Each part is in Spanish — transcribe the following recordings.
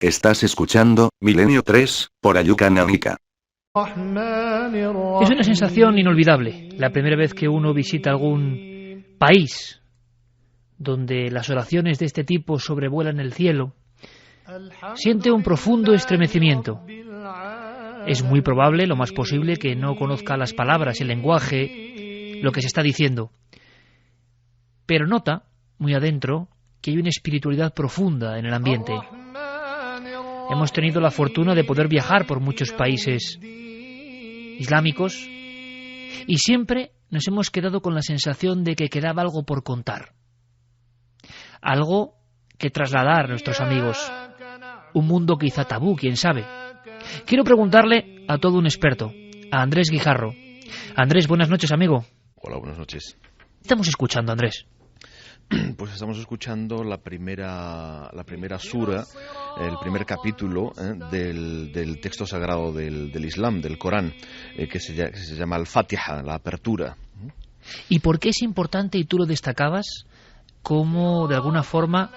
Estás escuchando Milenio 3 por Ayuka Nanika. Es una sensación inolvidable, la primera vez que uno visita algún país donde las oraciones de este tipo sobrevuelan el cielo. Siente un profundo estremecimiento. Es muy probable, lo más posible, que no conozca las palabras, el lenguaje, lo que se está diciendo. Pero nota, muy adentro, que hay una espiritualidad profunda en el ambiente. Hemos tenido la fortuna de poder viajar por muchos países islámicos y siempre nos hemos quedado con la sensación de que quedaba algo por contar. Algo que trasladar a nuestros amigos. Un mundo quizá tabú, quién sabe. Quiero preguntarle a todo un experto, a Andrés Guijarro. Andrés, buenas noches, amigo. Hola, buenas noches. ¿Qué estamos escuchando, Andrés? Pues estamos escuchando la primera sura, el primer capítulo del texto sagrado del Islam, del Corán, que se llama Al-Fatiha, la apertura. ¿Y por qué es importante, y tú lo destacabas, como de alguna forma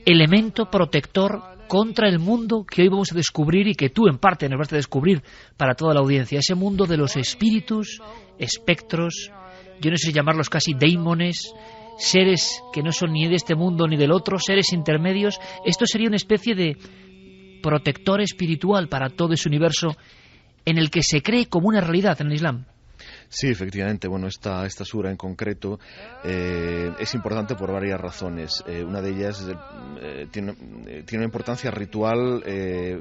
elemento protector contra el mundo que hoy vamos a descubrir y que tú en parte nos vas a descubrir para toda la audiencia? Ese mundo de los espíritus, espectros, yo no sé si llamarlos casi daimones, seres que no son ni de este mundo ni del otro, seres intermedios. Esto sería una especie de protector espiritual para todo ese universo en el que se cree como una realidad en el Islam. Sí, efectivamente. Bueno, esta sura en concreto es importante por varias razones. Una de ellas tiene una importancia ritual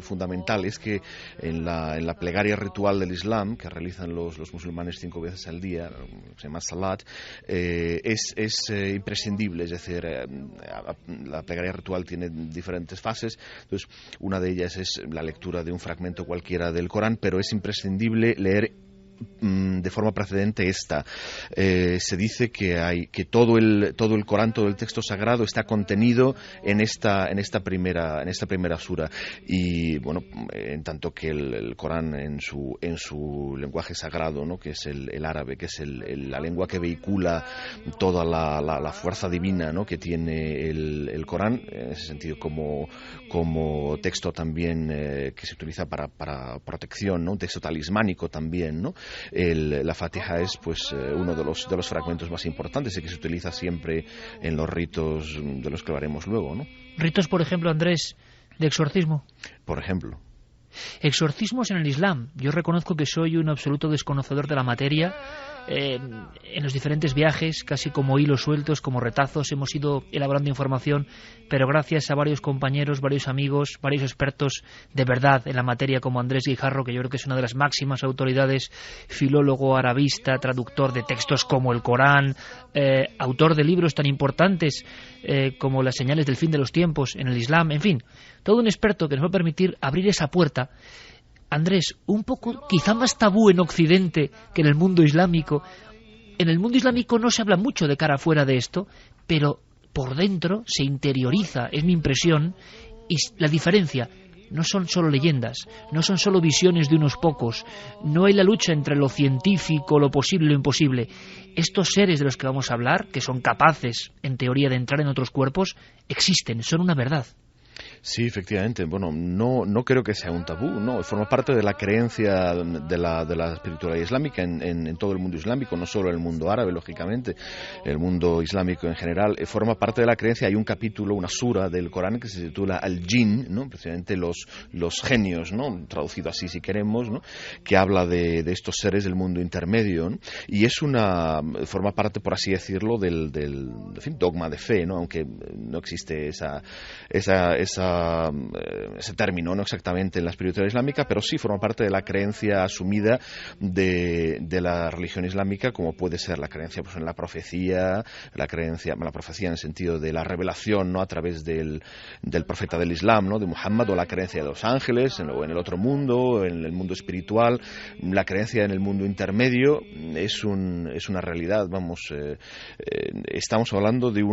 fundamental. Es que en la plegaria ritual del Islam, que realizan los musulmanes 5 veces al día, se llama salat, es imprescindible. Es decir, la plegaria ritual tiene diferentes fases. Entonces, una de ellas es la lectura de un fragmento cualquiera del Corán, pero es imprescindible leer de forma precedente esta. Se dice que todo el Corán, todo el texto sagrado está contenido en esta primera sura, y bueno, en tanto que el Corán en su lenguaje sagrado, ¿no?, que es el árabe, que es la lengua que vehicula toda la fuerza divina, ¿no?, que tiene el Corán, en ese sentido como texto también que se utiliza para protección, ¿no?, un texto talismánico también, ¿no? La Fatiha es pues uno de los fragmentos más importantes y que se utiliza siempre en los ritos de los que hablaremos luego, ¿no? Ritos, por ejemplo, Andrés, de exorcismo. Por ejemplo. Exorcismos en el Islam. Yo reconozco que soy un absoluto desconocedor de la materia. En los diferentes viajes, casi como hilos sueltos, como retazos, hemos ido elaborando información, pero gracias a varios compañeros, varios amigos, varios expertos de verdad en la materia, como Andrés Guijarro, que yo creo que es una de las máximas autoridades, filólogo, arabista, traductor de textos como el Corán, autor de libros tan importantes como Las señales del fin de los tiempos en el Islam, en fin, todo un experto que nos va a permitir abrir esa puerta. Andrés, un poco quizá más tabú en Occidente que en el mundo islámico. En el mundo islámico no se habla mucho de cara afuera de esto, pero por dentro se interioriza, es mi impresión, y la diferencia. No son solo leyendas, no son solo visiones de unos pocos, no hay la lucha entre lo científico, lo posible y lo imposible. Estos seres de los que vamos a hablar, que son capaces, en teoría, de entrar en otros cuerpos, existen, son una verdad. Sí, efectivamente. Bueno, no creo que sea un tabú, no. Forma parte de la creencia de la espiritualidad islámica en todo el mundo islámico, no solo en el mundo árabe, lógicamente, el mundo islámico en general. Forma parte de la creencia. Hay un capítulo, una sura del Corán que se titula Al-Jinn, ¿no?, precisamente los genios, ¿no?, traducido así si queremos, ¿no?, que habla de estos seres del mundo intermedio, ¿no? Y forma parte, por así decirlo, del dogma de fe, ¿no?, aunque no existe ese término, no exactamente en la espiritualidad islámica, pero sí forma parte de la creencia asumida de la religión islámica, como puede ser la creencia pues en la profecía en el sentido de la revelación, ¿no?, a través del profeta del Islam, ¿no?, de Muhammad, o la creencia de los ángeles en el otro mundo, en el mundo espiritual. La creencia en el mundo intermedio es una realidad. Estamos hablando de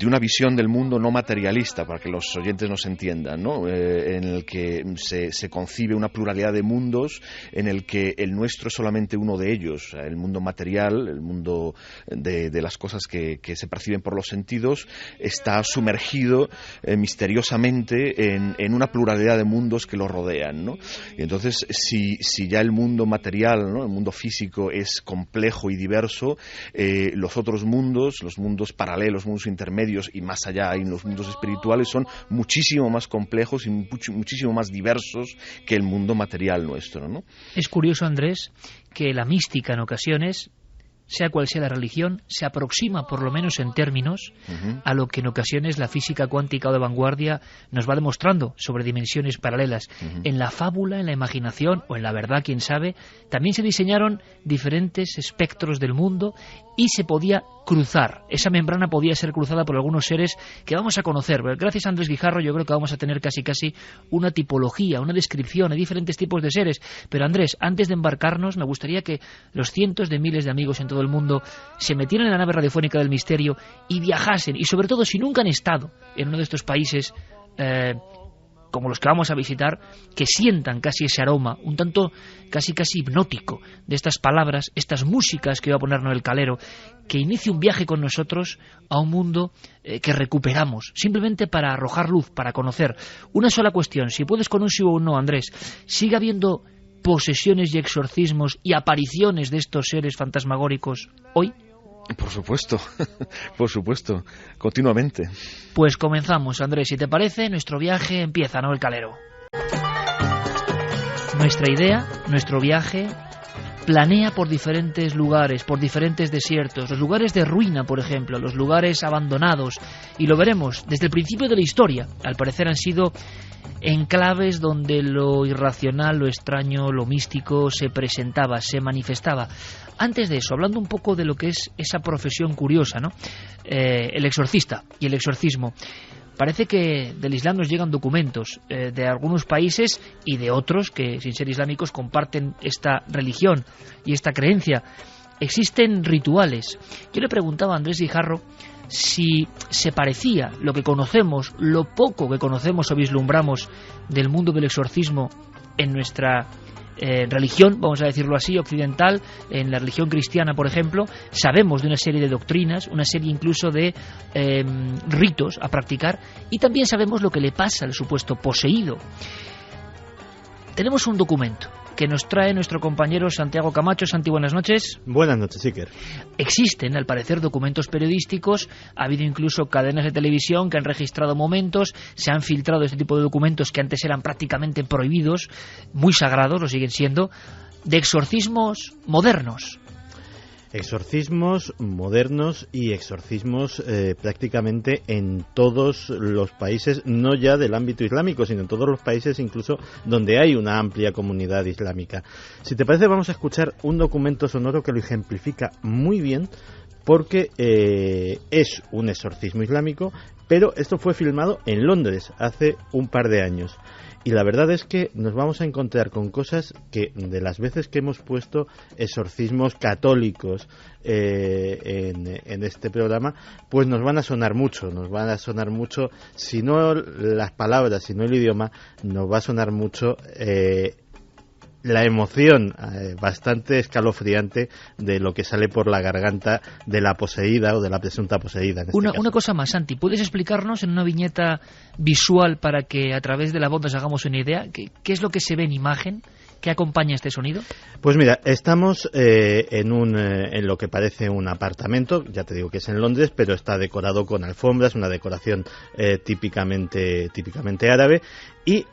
una visión del mundo no materialista, para que los oyentes nos entiendan, ¿no? En el que se concibe una pluralidad de mundos, en el que el nuestro es solamente uno de ellos, el mundo material, el mundo de las cosas que se perciben por los sentidos, está sumergido misteriosamente en una pluralidad de mundos que lo rodean, ¿no? Y entonces, si ya el mundo material, ¿no?, el mundo físico es complejo y diverso, los otros mundos, los mundos paralelos, mundos intermedios y más allá en los mundos espirituales son muchísimo más complejos y muchísimo más diversos que el mundo material nuestro, ¿no? Es curioso, Andrés, que la mística en ocasiones, sea cual sea la religión, se aproxima, por lo menos en términos, a lo que en ocasiones la física cuántica o de vanguardia nos va demostrando sobre dimensiones paralelas. En la fábula, en la imaginación o en la verdad, quién sabe, también se diseñaron diferentes espectros del mundo y se podía cruzar. Esa membrana podía ser cruzada por algunos seres que vamos a conocer. Gracias a Andrés Guijarro yo creo que vamos a tener casi una tipología, una descripción de diferentes tipos de seres. Pero Andrés, antes de embarcarnos, me gustaría que los cientos de miles de amigos en todo el mundo se metieran en la nave radiofónica del misterio y viajasen, y sobre todo si nunca han estado en uno de estos países como los que vamos a visitar, que sientan casi ese aroma, un tanto casi hipnótico de estas palabras, estas músicas que va a poner Noel Calero, que inicie un viaje con nosotros a un mundo que recuperamos, simplemente para arrojar luz, para conocer. Una sola cuestión, si puedes con un sí o un no, Andrés, ¿sigue habiendo posesiones y exorcismos y apariciones de estos seres fantasmagóricos hoy? Por supuesto, continuamente. Pues comenzamos, Andrés, si te parece, nuestro viaje empieza, ¿no, el Calero? Nuestra idea, nuestro viaje, planea por diferentes lugares, por diferentes desiertos, los lugares de ruina, por ejemplo, los lugares abandonados, y lo veremos desde el principio de la historia. Al parecer han sido enclaves donde lo irracional, lo extraño, lo místico se presentaba, se manifestaba. Antes de eso, hablando un poco de lo que es esa profesión curiosa, ¿no? El exorcista y el exorcismo. Parece que del Islam nos llegan documentos de algunos países y de otros que, sin ser islámicos, comparten esta religión y esta creencia. Existen rituales. Yo le preguntaba a Andrés Guijarro si se parecía lo que conocemos, lo poco que conocemos o vislumbramos del mundo del exorcismo en nuestra religión, vamos a decirlo así, occidental. En la religión cristiana, por ejemplo, sabemos de una serie de doctrinas, una serie incluso de ritos a practicar, y también sabemos lo que le pasa al supuesto poseído. Tenemos un documento que nos trae nuestro compañero Santiago Camacho. Santi, buenas noches. Buenas noches, Iker. Existen, al parecer, documentos periodísticos, ha habido incluso cadenas de televisión que han registrado momentos, se han filtrado este tipo de documentos que antes eran prácticamente prohibidos, muy sagrados, lo siguen siendo, de exorcismos modernos. Exorcismos modernos y exorcismos prácticamente en todos los países, no ya del ámbito islámico, sino en todos los países incluso donde hay una amplia comunidad islámica. Si te parece, vamos a escuchar un documento sonoro que lo ejemplifica muy bien, porque es un exorcismo islámico, pero esto fue filmado en Londres hace un par de años. Y la verdad es que nos vamos a encontrar con cosas que, de las veces que hemos puesto exorcismos católicos en este programa, pues nos van a sonar mucho, si no las palabras, si no el idioma, nos va a sonar mucho la emoción bastante escalofriante de lo que sale por la garganta de la poseída o de la presunta poseída. Una cosa más, Santi, ¿puedes explicarnos en una viñeta visual para que a través de la voz nos hagamos una idea? ¿Qué es lo que se ve en imagen que acompaña este sonido? Pues mira, estamos en lo que parece un apartamento, ya te digo que es en Londres, pero está decorado con alfombras, una decoración típicamente árabe, y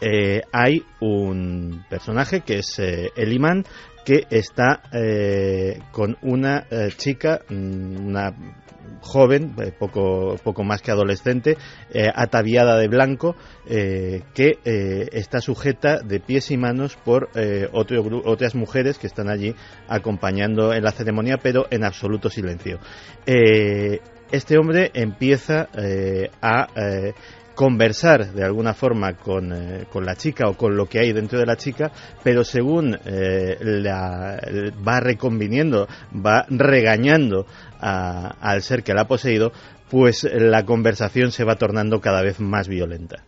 hay un personaje que es el imán, que está con una chica, una joven, poco más que adolescente, ataviada de blanco, que está sujeta de pies y manos por otras mujeres que están allí acompañando en la ceremonia, pero en absoluto silencio. Este hombre empieza a conversar de alguna forma con la chica o con lo que hay dentro de la chica, pero según va reconviniendo, va regañando al ser que la ha poseído, pues la conversación se va tornando cada vez más violenta.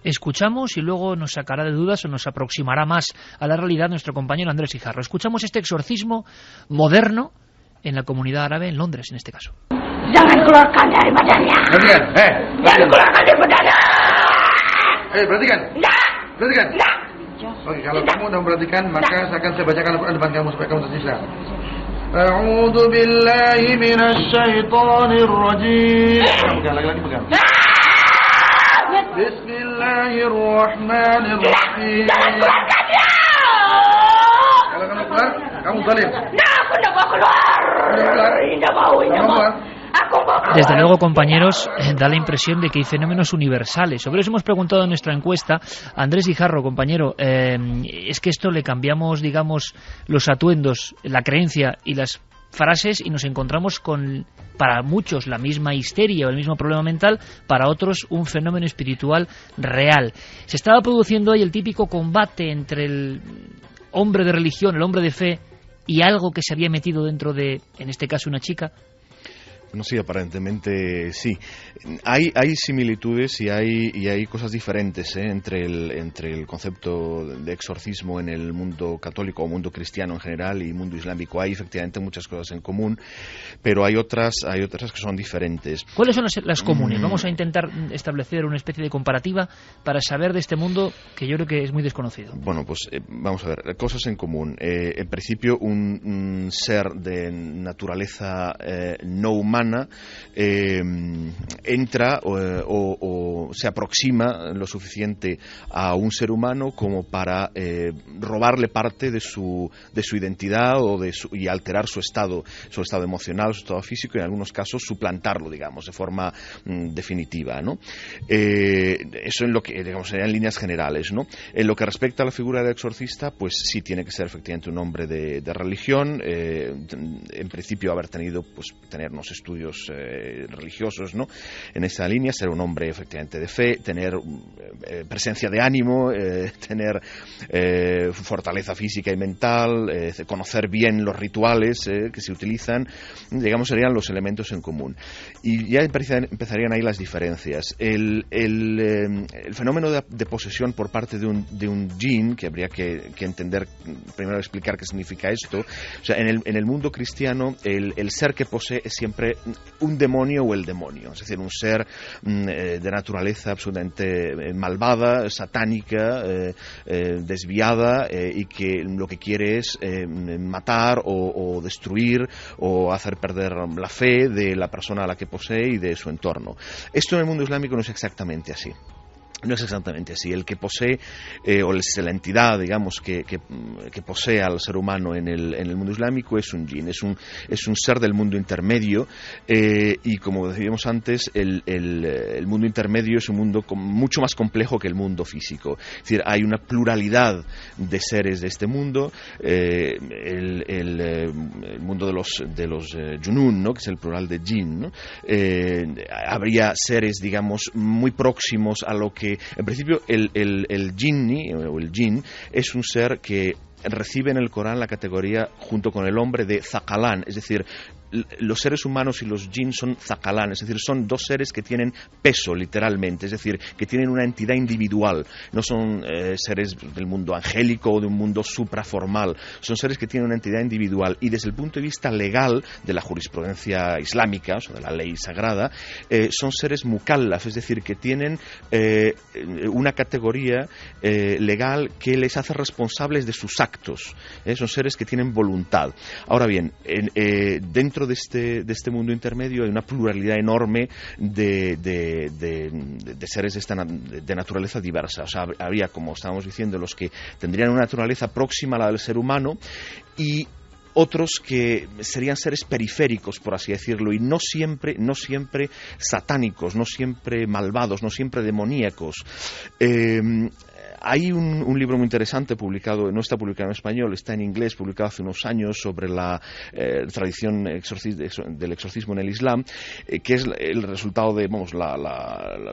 Escuchamos y luego nos sacará de dudas o nos aproximará más a la realidad nuestro compañero Andrés Guijarro. Escuchamos este exorcismo moderno en la comunidad árabe, en Londres en este caso. Jangan keluarkan dari badannya. Perhatikan, Jangan keluarkan dari badannya. perhatikan. Perhatikan. Nah. Oke, kalau kamu udah memperhatikan, maka akan saya bacakan Al-Quran depan kamu supaya kamu tersisa. A'udzu billahi minasy syaithanir rajim. Pegang lagi pegang. Bismillahirrahmanirrahim. Kalau kamu keluar, kamu zalim. Nah, aku nggak mau keluar. Nggak mau. Desde luego, compañeros, da la impresión de que hay fenómenos universales. Sobre eso hemos preguntado en nuestra encuesta. Andrés Guijarro, compañero, es que esto le cambiamos, digamos, los atuendos, la creencia y las frases y nos encontramos con, para muchos, la misma histeria o el mismo problema mental, para otros un fenómeno espiritual real. Se estaba produciendo ahí el típico combate entre el hombre de religión, el hombre de fe y algo que se había metido dentro de, en este caso, una chica. No, sí, aparentemente sí. Hay similitudes y hay cosas diferentes entre el concepto de exorcismo en el mundo católico o mundo cristiano en general y mundo islámico. Hay efectivamente muchas cosas en común, pero hay otras que son diferentes. ¿Cuáles son las comunes? Vamos a intentar establecer una especie de comparativa para saber de este mundo que yo creo que es muy desconocido. Bueno, pues vamos a ver, cosas en común. En principio, un ser de naturaleza no humana entra o se aproxima lo suficiente a un ser humano como para robarle parte de su identidad y alterar su estado emocional, su estado físico y en algunos casos suplantarlo, digamos, de forma definitiva, ¿no? Eso en lo que, digamos, en líneas generales, ¿no? En lo que respecta a la figura del exorcista, pues sí tiene que ser efectivamente un hombre de religión, en principio tener unos estudios religiosos, ¿no? En esa línea, ser un hombre efectivamente de fe, tener presencia de ánimo, tener fortaleza física y mental, conocer bien los rituales que se utilizan, digamos, serían los elementos en común. Y ya empezarían ahí las diferencias. El fenómeno de posesión por parte de un jinn, que habría que entender, primero explicar qué significa esto. O sea, en el mundo cristiano, el ser que posee es siempre un demonio o el demonio, es decir, un ser de naturaleza absolutamente malvada, satánica, desviada, y que lo que quiere es matar o destruir o hacer perder la fe de la persona a la que posee y de su entorno. Esto en el mundo islámico no es exactamente así. No es exactamente así. El que posee, o la entidad, digamos, que posee al ser humano en el mundo islámico es un jinn, es un ser del mundo intermedio, y como decíamos antes, el mundo intermedio es un mundo mucho más complejo que el mundo físico. Es decir, hay una pluralidad de seres de este mundo, el mundo de los junun, ¿no? Que es el plural de jinn, ¿no? Habría seres, digamos, muy próximos a lo que en principio el jinni o el jinn es un ser que recibe en el Corán la categoría junto con el hombre de Thaqalan, es decir, los seres humanos y los jinn son Thaqalan, es decir, son dos seres que tienen peso literalmente, es decir, que tienen una entidad individual, no son seres del mundo angélico o de un mundo supraformal, son seres que tienen una entidad individual y desde el punto de vista legal de la jurisprudencia islámica, o sea, de la ley sagrada, son seres mukallaf, es decir, que tienen una categoría legal que les hace responsables de sus actos, son seres que tienen voluntad. Ahora bien, dentro de este mundo intermedio hay una pluralidad enorme de seres de naturaleza diversa. O sea, habría, como estábamos diciendo, los que tendrían una naturaleza próxima a la del ser humano y otros que serían seres periféricos, por así decirlo, y no siempre satánicos, no siempre malvados, no siempre demoníacos. Hay un libro muy interesante publicado, no está publicado en español, está en inglés, publicado hace unos años, sobre la tradición del exorcismo en el Islam, que es el resultado de la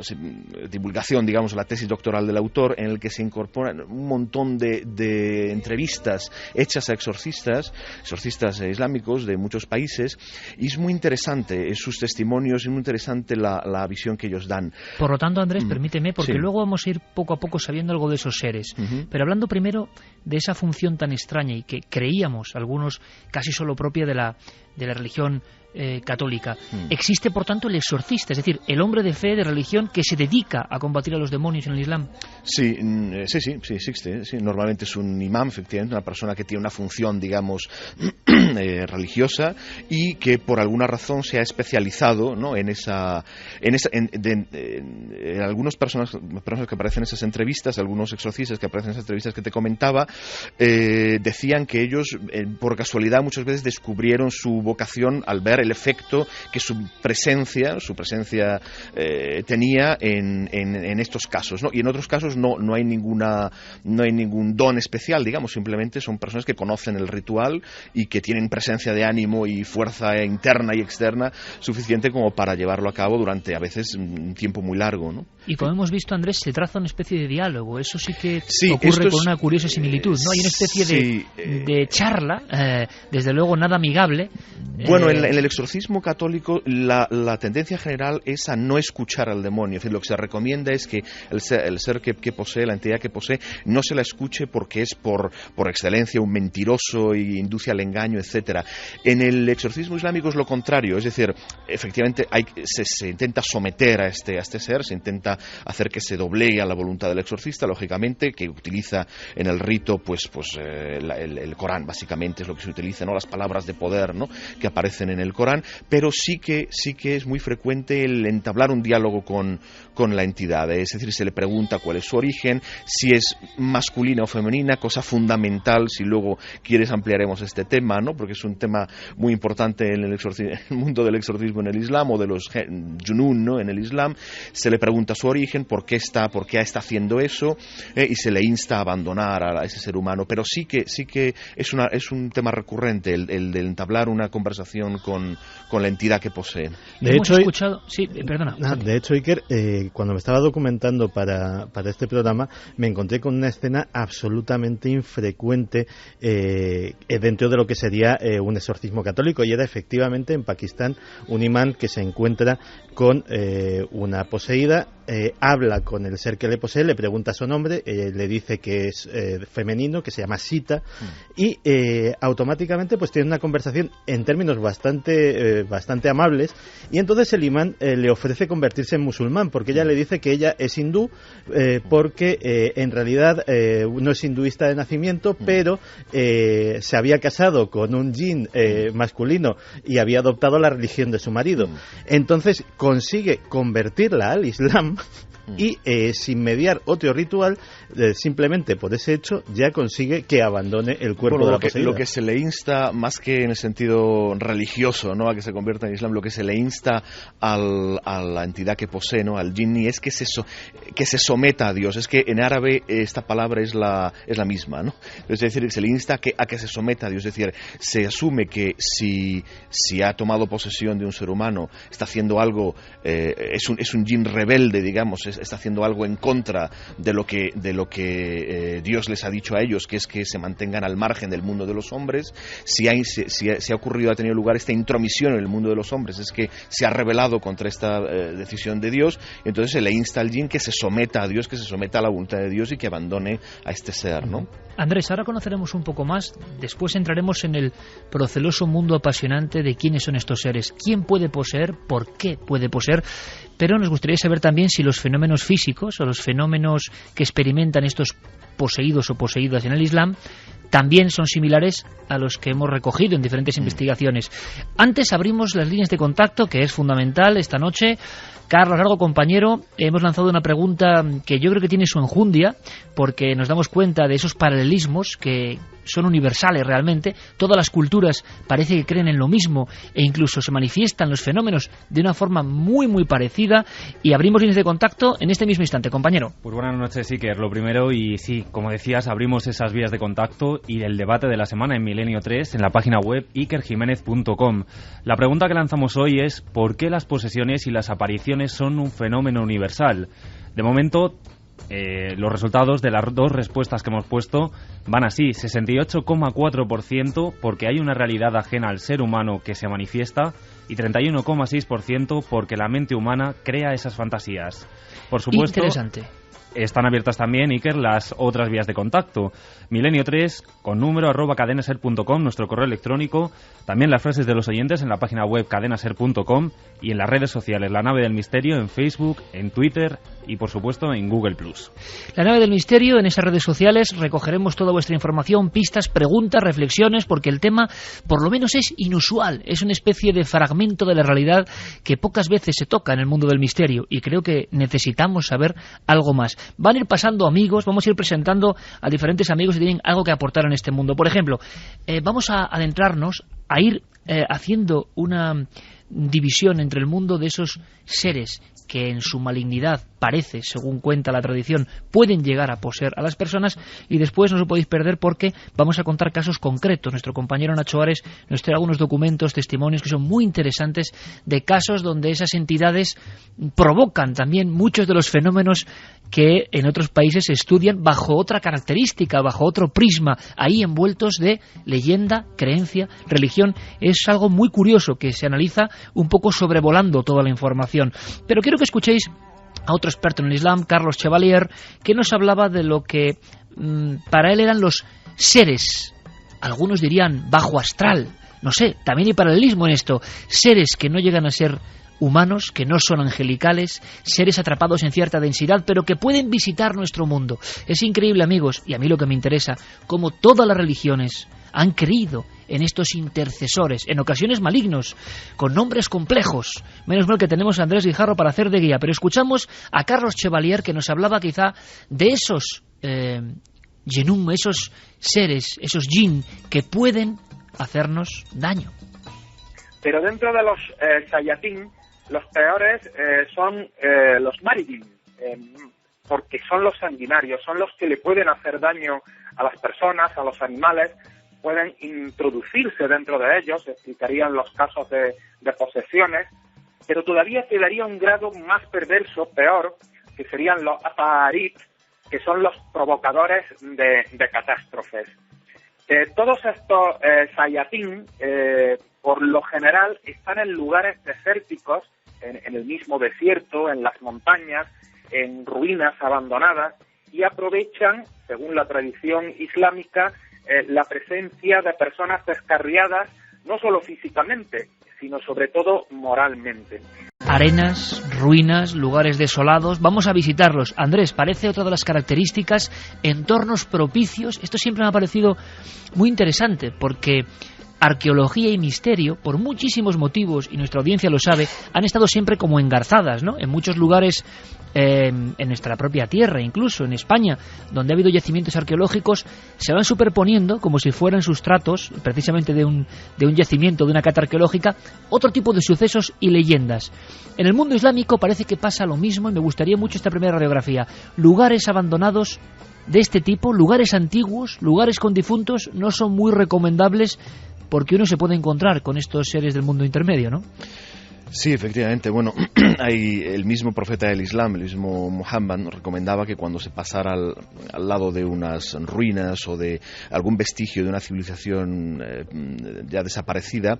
divulgación, digamos, la tesis doctoral del autor, en el que se incorporan un montón de entrevistas hechas a exorcistas islámicos de muchos países, y es muy interesante sus testimonios, es muy interesante la visión que ellos dan. Por lo tanto, Andrés, permíteme, porque Sí. luego vamos a ir poco a poco sabiendo algo de esos seres. Pero hablando primero de esa función tan extraña y que creíamos algunos casi solo propia de la religión católica. Existe, por tanto, el exorcista, es decir, el hombre de fe, de religión, que se dedica a combatir a los demonios en el Islam. Sí, existe. Sí. Normalmente es un imán, efectivamente, una persona que tiene una función, digamos, religiosa, y que por alguna razón se ha especializado, ¿no?, en algunas personas que aparecen en esas entrevistas, algunos exorcistas que aparecen en esas entrevistas que te comentaba, decían que ellos, por casualidad, muchas veces descubrieron su vocación al ver el efecto que su presencia tenía en estos casos, ¿no? Y en otros casos no hay ningún don especial, digamos, simplemente son personas que conocen el ritual y que tienen presencia de ánimo y fuerza interna y externa suficiente como para llevarlo a cabo durante, a veces, un tiempo muy largo, ¿no? Y como hemos visto, Andrés, se traza una especie de diálogo. Eso sí que ocurre con una curiosa similitud, ¿no? Hay una especie de charla, desde luego nada amigable. Bueno, en el exorcismo católico la tendencia general es a no escuchar al demonio. Es decir, lo que se recomienda es que el ser que posee, la entidad que posee, no se la escuche porque es por excelencia un mentiroso y induce al engaño, etcétera. En el exorcismo islámico es lo contrario, es decir, efectivamente se intenta someter a este ser, se intenta hacer que se doblegue a la voluntad del exorcista, lógicamente, que utiliza en el rito el Corán, básicamente es lo que se utiliza, ¿no?, las palabras de poder, ¿no?, que aparecen en el Corán, pero sí que es muy frecuente el entablar un diálogo con la entidad, es decir, se le pregunta cuál es su origen, si es masculina o femenina, cosa fundamental, si luego quieres ampliaremos este tema, ¿no?, porque es un tema muy importante en el mundo del exorcismo en el Islam, o de los junún, ¿no?, en el Islam. Se le pregunta su origen, por qué está haciendo eso, y se le insta a abandonar a ese ser humano, pero sí que es un tema recurrente el de entablar una conversación con la entidad que posee. De hecho, escuchado... Sí, perdona. De hecho, Iker, cuando me estaba documentando para este programa, me encontré con una escena absolutamente infrecuente dentro de lo que sería un exorcismo católico, y era efectivamente en Pakistán un imán que se encuentra con una poseída, habla con el ser que le posee, le pregunta su nombre, le dice que es femenino, que se llama Sita, y automáticamente pues tiene una conversación en términos bastante amables, y entonces el imán le ofrece convertirse en musulmán, porque ella le dice que ella es hindú, porque en realidad no es hinduista de nacimiento, pero se había casado con un jinn masculino y había adoptado la religión de su marido. Entonces consigue convertirla al Islam, y sin mediar otro ritual, simplemente por ese hecho ya consigue que abandone el cuerpo de la poseída. Lo que se le insta, más que en el sentido religioso, ¿no?, a que se convierta en Islam, lo que se le insta a la entidad que posee, ¿no?, al jinni, es que se someta a Dios. Es que en árabe esta palabra es la misma, ¿no? Es decir, se le insta a que se someta a Dios. Es decir, se asume que si ha tomado posesión de un ser humano, está haciendo algo, es un jinn rebelde, digamos, está haciendo algo en contra de lo que Dios les ha dicho a ellos, que es que se mantengan al margen del mundo de los hombres. Si ha ocurrido, ha tenido lugar esta intromisión en el mundo de los hombres, es que se ha rebelado contra esta decisión de Dios, y entonces se le insta al jinn que se someta a Dios, que se someta a la voluntad de Dios y que abandone a este ser, ¿no? Andrés, ahora conoceremos un poco más, después entraremos en el proceloso mundo apasionante de quiénes son estos seres, quién puede poseer, por qué puede poseer, pero nos gustaría saber también si los fenómenos físicos o los fenómenos que experimentan estos poseídos o poseídas en el Islam, también son similares a los que hemos recogido en diferentes investigaciones. Antes abrimos las líneas de contacto, que es fundamental esta noche. Carlos Largo, compañero, hemos lanzado una pregunta que yo creo que tiene su enjundia, porque nos damos cuenta de esos paralelismos que son universales realmente. Todas las culturas parece que creen en lo mismo e incluso se manifiestan los fenómenos de una forma muy muy parecida, y abrimos líneas de contacto en este mismo instante, compañero. Pues buenas noches, Iker. Lo primero, y sí, como decías, abrimos esas vías de contacto y el debate de la semana en Milenio 3 en la página web ikerjimenez.com. La pregunta que lanzamos hoy es: ¿por qué las posesiones y las apariciones son un fenómeno universal? De momento, los resultados de las dos respuestas que hemos puesto van así: 68,4% porque hay una realidad ajena al ser humano que se manifiesta, y 31,6% porque la mente humana crea esas fantasías. Por supuesto, interesante. Están abiertas también, Iker, las otras vías de contacto. Milenio 3, con número, @cadenaser.com, nuestro correo electrónico. También las frases de los oyentes en la página web cadenaser.com y en las redes sociales, La Nave del Misterio, en Facebook, en Twitter y, por supuesto, en Google+. La Nave del Misterio, en esas redes sociales recogeremos toda vuestra información, pistas, preguntas, reflexiones, porque el tema, por lo menos, es inusual. Es una especie de fragmento de la realidad que pocas veces se toca en el mundo del misterio, y creo que necesitamos saber algo más. Van a ir pasando amigos, vamos a ir presentando a diferentes amigos que tienen algo que aportar en este mundo. Por ejemplo, vamos a adentrarnos, a ir haciendo una división entre el mundo de esos seres que en su malignidad parece, según cuenta la tradición, pueden llegar a poseer a las personas, y después no os lo podéis perder porque vamos a contar casos concretos. Nuestro compañero Nacho Ares nos trae algunos documentos, testimonios que son muy interesantes de casos donde esas entidades provocan también muchos de los fenómenos que en otros países se estudian bajo otra característica, bajo otro prisma, ahí envueltos de leyenda, creencia, religión. Es algo muy curioso que se analiza un poco sobrevolando toda la información. Pero quiero que escuchéis a otro experto en el Islam, Carlos Chevalier, que nos hablaba de lo que para él eran los seres, algunos dirían bajo astral, no sé, también hay paralelismo en esto, seres que no llegan a ser humanos, que no son angelicales, seres atrapados en cierta densidad, pero que pueden visitar nuestro mundo. Es increíble, amigos, y a mí lo que me interesa, cómo todas las religiones han creído en estos intercesores, en ocasiones malignos, con nombres complejos. Menos mal que tenemos a Andrés Guijarro para hacer de guía, pero escuchamos a Carlos Chevalier, que nos hablaba quizá de esos Yenum, esos seres, esos jinn, que pueden hacernos daño. Pero dentro de los Sayatín, los peores son los Maridim, porque son los sanguinarios, son los que le pueden hacer daño a las personas, a los animales, pueden introducirse dentro de ellos, se explicarían los casos de posesiones, pero todavía quedaría un grado más perverso, peor, que serían los Aparit, que son los provocadores de catástrofes. Todos estos Sayatín, por lo general, están en lugares desérticos, en el mismo desierto, en las montañas, en ruinas abandonadas, y aprovechan, según la tradición islámica, la presencia de personas descarriadas, no solo físicamente, sino sobre todo moralmente. Arenas, ruinas, lugares desolados, vamos a visitarlos. Andrés, parece otra de las características, entornos propicios. Esto siempre me ha parecido muy interesante, porque arqueología y misterio, por muchísimos motivos, y nuestra audiencia lo sabe, han estado siempre como engarzadas, ¿no? En muchos lugares, en nuestra propia tierra, incluso en España, donde ha habido yacimientos arqueológicos, se van superponiendo, como si fueran sustratos, precisamente de un yacimiento, de una cata arqueológica, otro tipo de sucesos y leyendas. En el mundo islámico parece que pasa lo mismo, y me gustaría mucho esta primera radiografía. Lugares abandonados de este tipo, lugares antiguos, lugares con difuntos, no son muy recomendables, porque uno se puede encontrar con estos seres del mundo intermedio, ¿no? Sí, efectivamente. Bueno, hay el mismo profeta del Islam, el mismo Muhammad, nos recomendaba que cuando se pasara al lado de unas ruinas o de algún vestigio de una civilización ya desaparecida,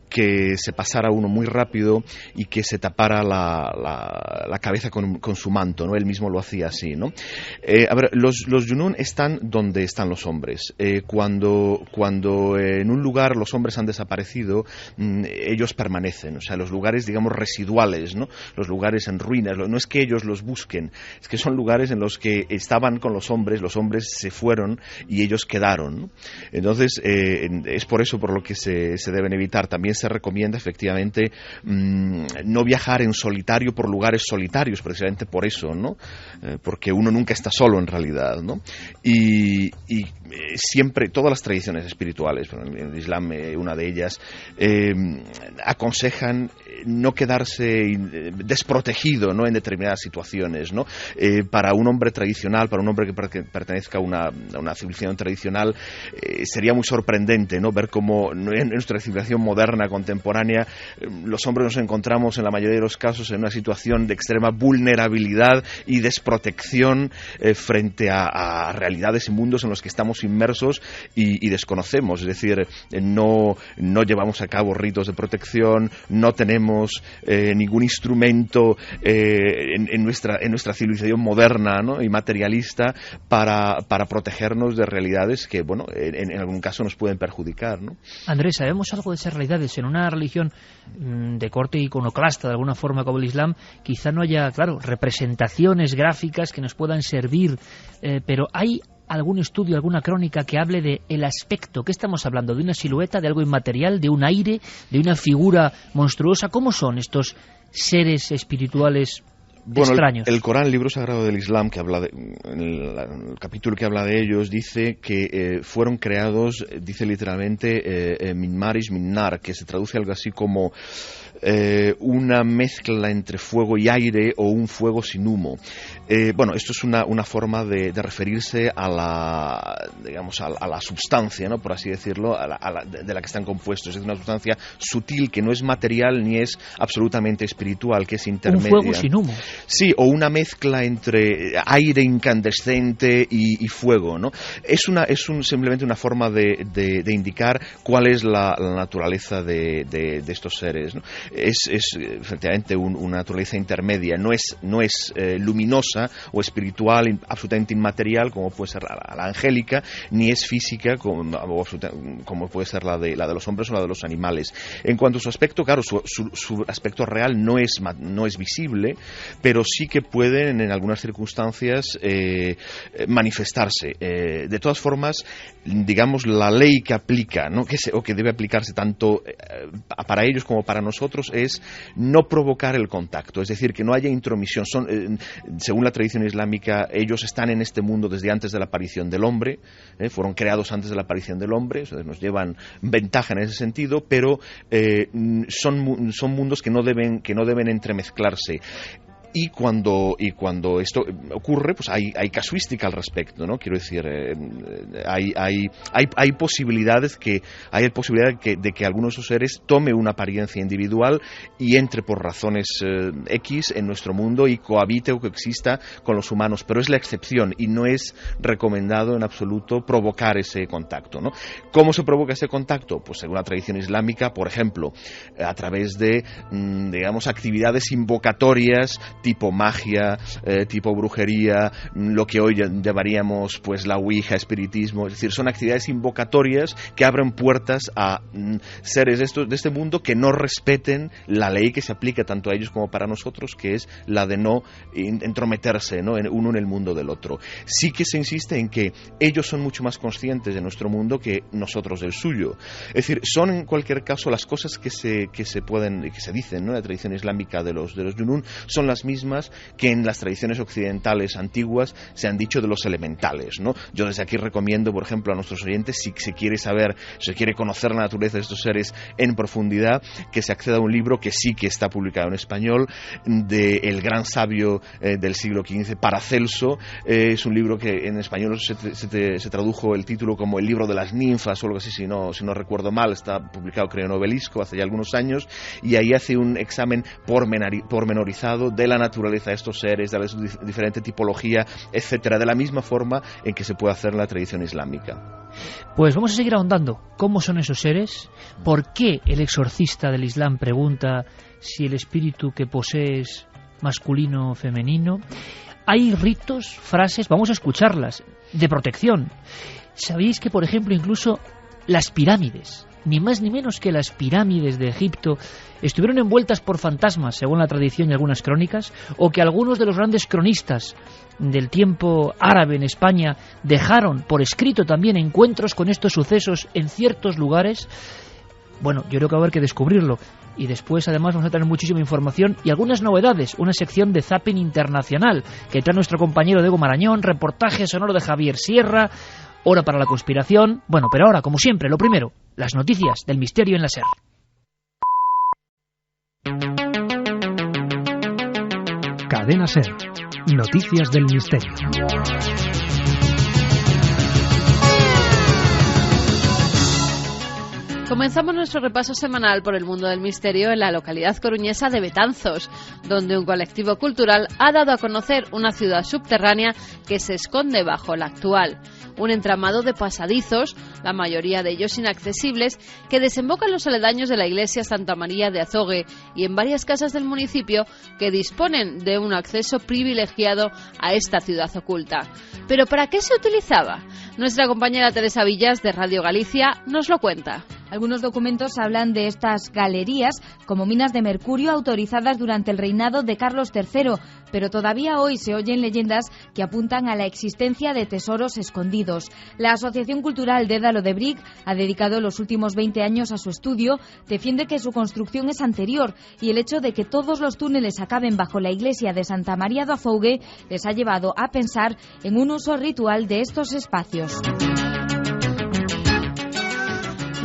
que se pasara uno muy rápido y que se tapara la cabeza con su manto, ¿no? Él mismo lo hacía así, ¿no? A ver, los Junun están donde están los hombres. Cuando en un lugar los hombres han desaparecido, ellos permanecen. O sea, los lugares lugares, digamos, residuales, ¿no? Los lugares en ruinas. No es que ellos los busquen, es que son lugares en los que estaban con los hombres se fueron y ellos quedaron, ¿no? Entonces, es por eso por lo que se deben evitar. También se recomienda, efectivamente, no viajar en solitario por lugares solitarios, precisamente por eso, ¿no? Porque uno nunca está solo en realidad, ¿no? Y siempre, todas las tradiciones espirituales, en el Islam una de ellas, aconsejan no quedarse desprotegido, ¿no? En determinadas situaciones, ¿no? Para un hombre tradicional, para un hombre que pertenezca a una civilización tradicional, sería muy sorprendente, ¿no? Ver cómo en nuestra civilización moderna, contemporánea, los hombres nos encontramos en la mayoría de los casos en una situación de extrema vulnerabilidad y desprotección frente a realidades y mundos en los que estamos inmersos y desconocemos. Es decir, no llevamos a cabo ritos de protección, no tenemos ningún instrumento en nuestra civilización moderna, ¿no? Y materialista para protegernos de realidades que, bueno, en algún caso nos pueden perjudicar, ¿no? Andrés, ¿sabemos algo de esas realidades? En una religión de corte iconoclasta, de alguna forma, como el Islam, quizá no haya, claro, representaciones gráficas que nos puedan servir, pero ¿hay algún estudio, alguna crónica que hable de el aspecto? ¿Qué estamos hablando? ¿De una silueta, de algo inmaterial, de un aire, de una figura monstruosa? ¿Cómo son estos seres espirituales extraños? El Corán, el libro sagrado del Islam, que habla en el capítulo que habla de ellos, dice que fueron creados, dice literalmente, min marish min nar, que se traduce algo así como una mezcla entre fuego y aire o un fuego sin humo. Esto es una forma de referirse a la substancia, ¿no? Por así decirlo, de la que están compuestos. Es una sustancia sutil que no es material ni es absolutamente espiritual, que es intermedia. Un fuego sin humo. Sí, o una mezcla entre aire incandescente y fuego, ¿no? Es simplemente una forma de indicar cuál es la naturaleza de estos seres, ¿no? Es efectivamente una naturaleza intermedia, no es luminosa o espiritual, absolutamente inmaterial, como puede ser la angélica, ni es física, como puede ser la de los hombres o la de los animales. En cuanto a su aspecto, claro, su aspecto real no es visible, pero sí que pueden en algunas circunstancias manifestarse. De todas formas, digamos, la ley que aplica, ¿no? que debe aplicarse tanto para ellos como para nosotros es no provocar el contacto, es decir, que no haya intromisión. Según la tradición islámica, ellos están en este mundo desde antes de la aparición del hombre, fueron creados antes de la aparición del hombre, nos llevan ventaja en ese sentido, pero son mundos que no deben entremezclarse. Y cuando esto ocurre, pues hay casuística al respecto, ¿no? Quiero decir, hay posibilidades de que alguno de esos seres tome una apariencia individual y entre por razones X en nuestro mundo y cohabite o coexista con los humanos, pero es la excepción y no es recomendado en absoluto provocar ese contacto, ¿no? ¿Cómo se provoca ese contacto? Pues según la tradición islámica, por ejemplo, a través de, digamos, actividades invocatorias tipo magia, tipo brujería, lo que hoy llamaríamos pues la ouija, espiritismo. Es decir, son actividades invocatorias que abren puertas a seres de este mundo que no respeten la ley que se aplica tanto a ellos como para nosotros, que es la de no entrometerse, ¿no? uno en el mundo del otro. Sí que se insiste en que ellos son mucho más conscientes de nuestro mundo que nosotros del suyo. Es decir, son en cualquier caso las cosas que se dicen, ¿no? En la tradición islámica de los Junun son las mismas que en las tradiciones occidentales antiguas se han dicho de los elementales, ¿no? Yo desde aquí recomiendo, por ejemplo, a nuestros oyentes, si se quiere conocer la naturaleza de estos seres en profundidad, que se acceda a un libro que sí que está publicado en español, del gran sabio del siglo XV, Paracelso. Es un libro que en español se tradujo el título como El libro de las ninfas o algo así, si no recuerdo mal. Está publicado, creo, en Obelisco hace ya algunos años, y ahí hace un examen pormenorizado de la naturaleza de estos seres, de su diferente tipología, etcétera, de la misma forma en que se puede hacer en la tradición islámica. Pues vamos a seguir ahondando. ¿Cómo son esos seres? ¿Por qué el exorcista del Islam pregunta si el espíritu que posee es masculino o femenino? Hay ritos, frases, vamos a escucharlas, de protección. ¿Sabéis que, por ejemplo, incluso las pirámides ni más ni menos que las pirámides de Egipto estuvieron envueltas por fantasmas, según la tradición y algunas crónicas, o que algunos de los grandes cronistas del tiempo árabe en España dejaron por escrito también encuentros con estos sucesos en ciertos lugares. Bueno, yo creo que va a haber que descubrirlo. Y después, además, vamos a tener muchísima información y algunas novedades. Una sección de Zapping Internacional que trae nuestro compañero Diego Marañón, reportaje sonoro de Javier Sierra, hora para la conspiración. Bueno, pero ahora, como siempre, lo primero, las noticias del misterio en la SER. Cadena SER. Noticias del misterio. Comenzamos nuestro repaso semanal por el mundo del misterio en la localidad coruñesa de Betanzos, donde un colectivo cultural ha dado a conocer una ciudad subterránea que se esconde bajo la actual. Un entramado de pasadizos, la mayoría de ellos inaccesibles, que desembocan en los aledaños de la iglesia Santa María de Azogue y en varias casas del municipio que disponen de un acceso privilegiado a esta ciudad oculta. ¿Pero para qué se utilizaba? Nuestra compañera Teresa Villas de Radio Galicia nos lo cuenta. Algunos documentos hablan de estas galerías como minas de mercurio autorizadas durante el reinado de Carlos III, pero todavía hoy se oyen leyendas que apuntan a la existencia de tesoros escondidos. La Asociación Cultural Dédalo de Bric ha dedicado los últimos 20 años a su estudio, defiende que su construcción es anterior y el hecho de que todos los túneles acaben bajo la iglesia de Santa María do Afougue les ha llevado a pensar en un uso ritual de estos espacios.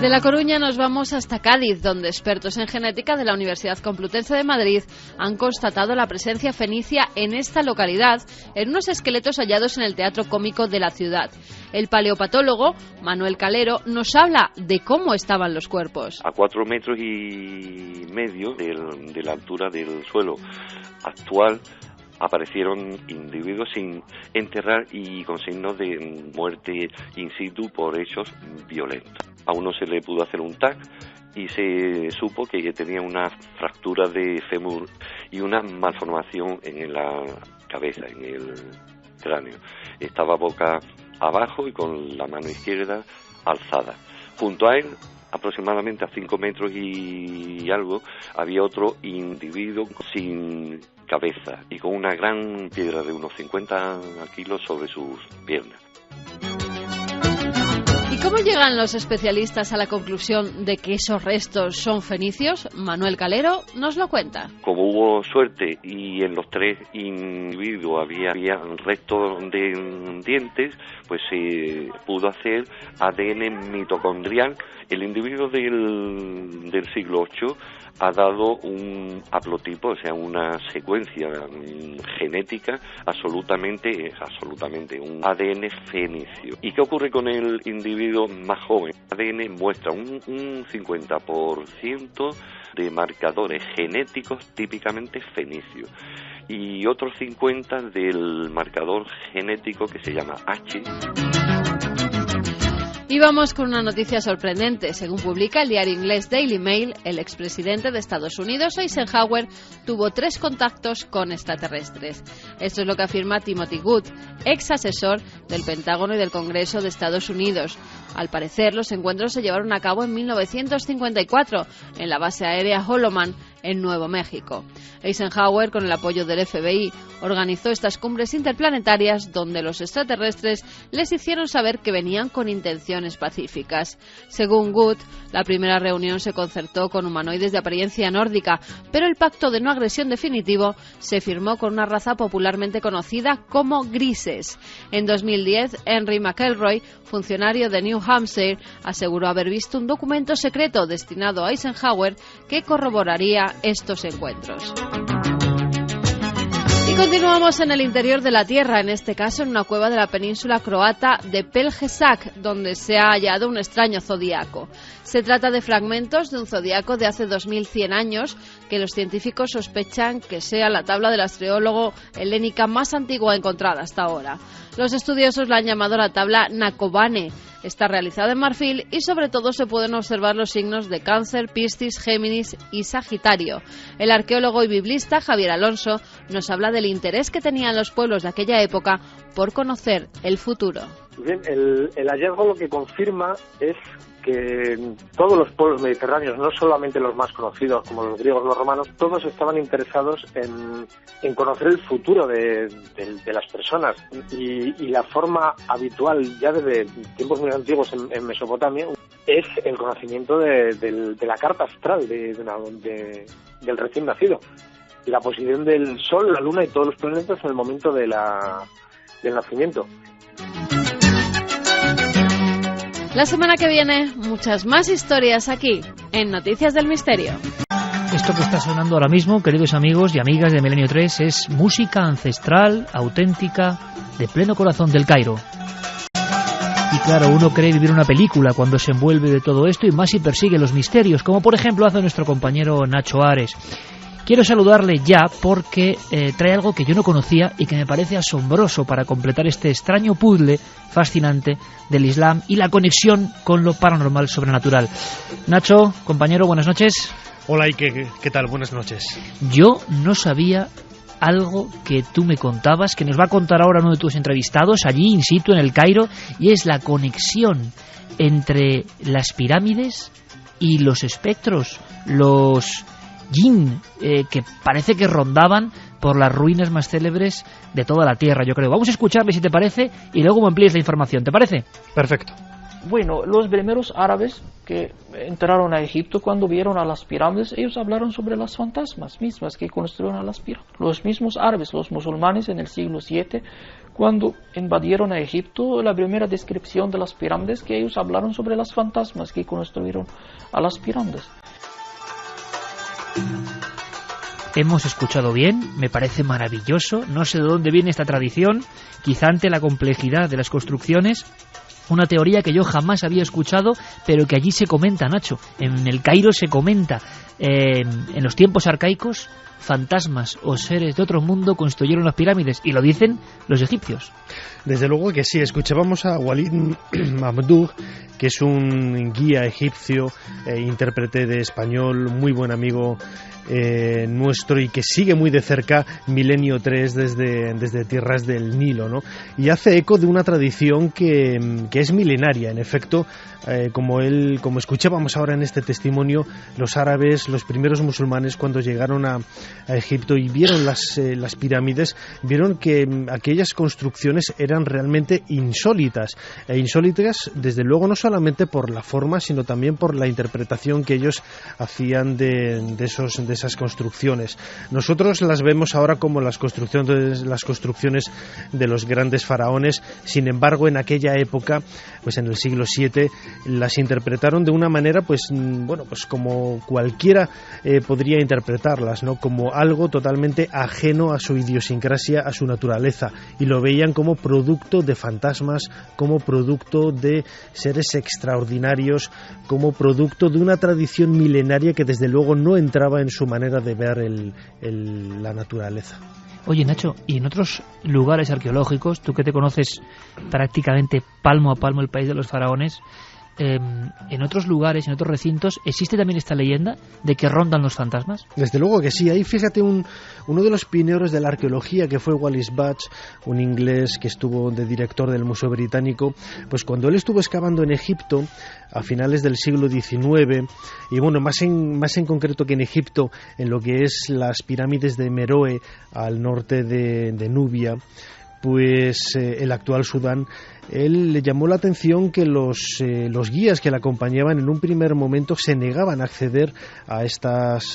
De La Coruña nos vamos hasta Cádiz, donde expertos en genética de la Universidad Complutense de Madrid han constatado la presencia fenicia en esta localidad en unos esqueletos hallados en el Teatro Cómico de la ciudad. El paleopatólogo Manuel Calero nos habla de cómo estaban los cuerpos. A 4,5 metros de la altura del suelo actual aparecieron individuos sin enterrar y con signos de muerte in situ por hechos violentos. A uno se le pudo hacer un TAC y se supo que tenía una fractura de fémur y una malformación en la cabeza, en el cráneo. Estaba boca abajo y con la mano izquierda alzada. Junto a él, aproximadamente a 5 metros y algo, había otro individuo sin cabeza y con una gran piedra de unos 50 kilos sobre sus piernas. ¿Y cómo llegan los especialistas a la conclusión de que esos restos son fenicios? Manuel Calero nos lo cuenta. Como hubo suerte y en los 3 individuos había restos de dientes, pues se pudo hacer ADN mitocondrial. El individuo del siglo VIII ha dado un haplotipo, o sea, una secuencia genética absolutamente un ADN fenicio. ¿Y qué ocurre con el individuo más joven? El ADN muestra un 50% de marcadores genéticos típicamente fenicios y otros 50% del marcador genético que se llama H. Y vamos con una noticia sorprendente. Según publica el diario inglés Daily Mail, el expresidente de Estados Unidos, Eisenhower, tuvo 3 contactos con extraterrestres. Esto es lo que afirma Timothy Good, ex asesor del Pentágono y del Congreso de Estados Unidos. Al parecer, los encuentros se llevaron a cabo en 1954 en la base aérea Holloman, en Nuevo México. Eisenhower, con el apoyo del FBI, organizó estas cumbres interplanetarias donde los extraterrestres les hicieron saber que venían con intenciones pacíficas. Según Good, la primera reunión se concertó con humanoides de apariencia nórdica, pero el pacto de no agresión definitivo se firmó con una raza popularmente conocida como grises. En 2010, Henry McElroy, funcionario de New Hampshire, aseguró haber visto un documento secreto destinado a Eisenhower que corroboraría estos encuentros. Y continuamos en el interior de la Tierra, en este caso en una cueva de la península croata de Pelgesak, donde se ha hallado un extraño zodiaco. Se trata de fragmentos de un zodiaco de hace 2100 años que los científicos sospechan que sea la tabla del astrólogo helénica más antigua encontrada hasta ahora. Los estudiosos la han llamado la tabla Nakovane. Está realizada en marfil y sobre todo se pueden observar los signos de Cáncer, Piscis, Géminis y Sagitario. El arqueólogo y biblista Javier Alonso nos habla del interés que tenían los pueblos de aquella época por conocer el futuro. Bien, el hallazgo lo que confirma es que todos los pueblos mediterráneos, no solamente los más conocidos como los griegos o los romanos, todos estaban interesados en conocer el futuro de las personas y la forma habitual ya desde tiempos muy antiguos en Mesopotamia es el conocimiento de la carta astral del recién nacido, la posición del Sol, la Luna y todos los planetas en el momento del nacimiento. La semana que viene, muchas más historias aquí, en Noticias del Misterio. Esto que está sonando ahora mismo, queridos amigos y amigas de Milenio 3, es música ancestral, auténtica, de pleno corazón del Cairo. Y claro, uno cree vivir una película cuando se envuelve de todo esto y más si persigue los misterios, como por ejemplo hace nuestro compañero Nacho Ares. Quiero saludarle ya porque trae algo que yo no conocía y que me parece asombroso para completar este extraño puzzle fascinante del Islam y la conexión con lo paranormal sobrenatural. Nacho, compañero, buenas noches. Hola, Ike, ¿qué tal? Buenas noches. Yo no sabía algo que tú me contabas, que nos va a contar ahora uno de tus entrevistados allí in situ en el Cairo, y es la conexión entre las pirámides y los espectros, los jinn, que parece que rondaban por las ruinas más célebres de toda la Tierra, yo creo. Vamos a escucharle si te parece y luego me amplíes la información, ¿te parece? Perfecto. Bueno, los primeros árabes que entraron a Egipto cuando vieron a las pirámides, ellos hablaron sobre las fantasmas mismas que construyeron a las pirámides. Los mismos árabes, los musulmanes en el siglo VII, cuando invadieron a Egipto, la primera descripción de las pirámides que ellos hablaron sobre las fantasmas que construyeron a las pirámides. Hemos escuchado bien, me parece maravilloso, no sé de dónde viene esta tradición, quizá ante la complejidad de las construcciones, una teoría que yo jamás había escuchado, pero que allí se comenta, Nacho, en el Cairo se comenta, en los tiempos arcaicos, fantasmas o seres de otro mundo construyeron las pirámides, y lo dicen los egipcios. Desde luego que sí, escuchábamos a Walid Mamdouh, que es un guía egipcio, intérprete de español, muy buen amigo nuestro y que sigue muy de cerca Milenio 3 desde tierras del Nilo, ¿no? Y hace eco de una tradición que es milenaria, en efecto, como escuchábamos ahora en este testimonio, los árabes, los primeros musulmanes, cuando llegaron a Egipto y vieron las pirámides, vieron que aquellas construcciones eran realmente insólitas, insólitas desde luego no solamente por la forma, sino también por la interpretación que ellos hacían de esas construcciones. Nosotros las vemos ahora como las construcciones de los grandes faraones, sin embargo en aquella época, pues en el siglo VII, las interpretaron de una manera pues como cualquiera podría interpretarlas, ¿no? Como algo totalmente ajeno a su idiosincrasia, a su naturaleza, y lo veían como producto de fantasmas, como producto de seres extraordinarios, como producto de una tradición milenaria que desde luego no entraba en su manera de ver la naturaleza. Oye, Nacho, y en otros lugares arqueológicos, tú que te conoces prácticamente palmo a palmo el país de los faraones, en otros lugares, en otros recintos, ¿existe también esta leyenda de que rondan los fantasmas? Desde luego que sí. Ahí fíjate, uno de los pioneros de la arqueología, que fue Wallis Budge, un inglés que estuvo de director del Museo Británico, pues cuando él estuvo excavando en Egipto a finales del siglo XIX, y bueno, más en concreto que en Egipto, en lo que es las pirámides de Meroe al norte de Nubia, pues el actual Sudán, él le llamó la atención que los guías que le acompañaban en un primer momento se negaban a acceder a estas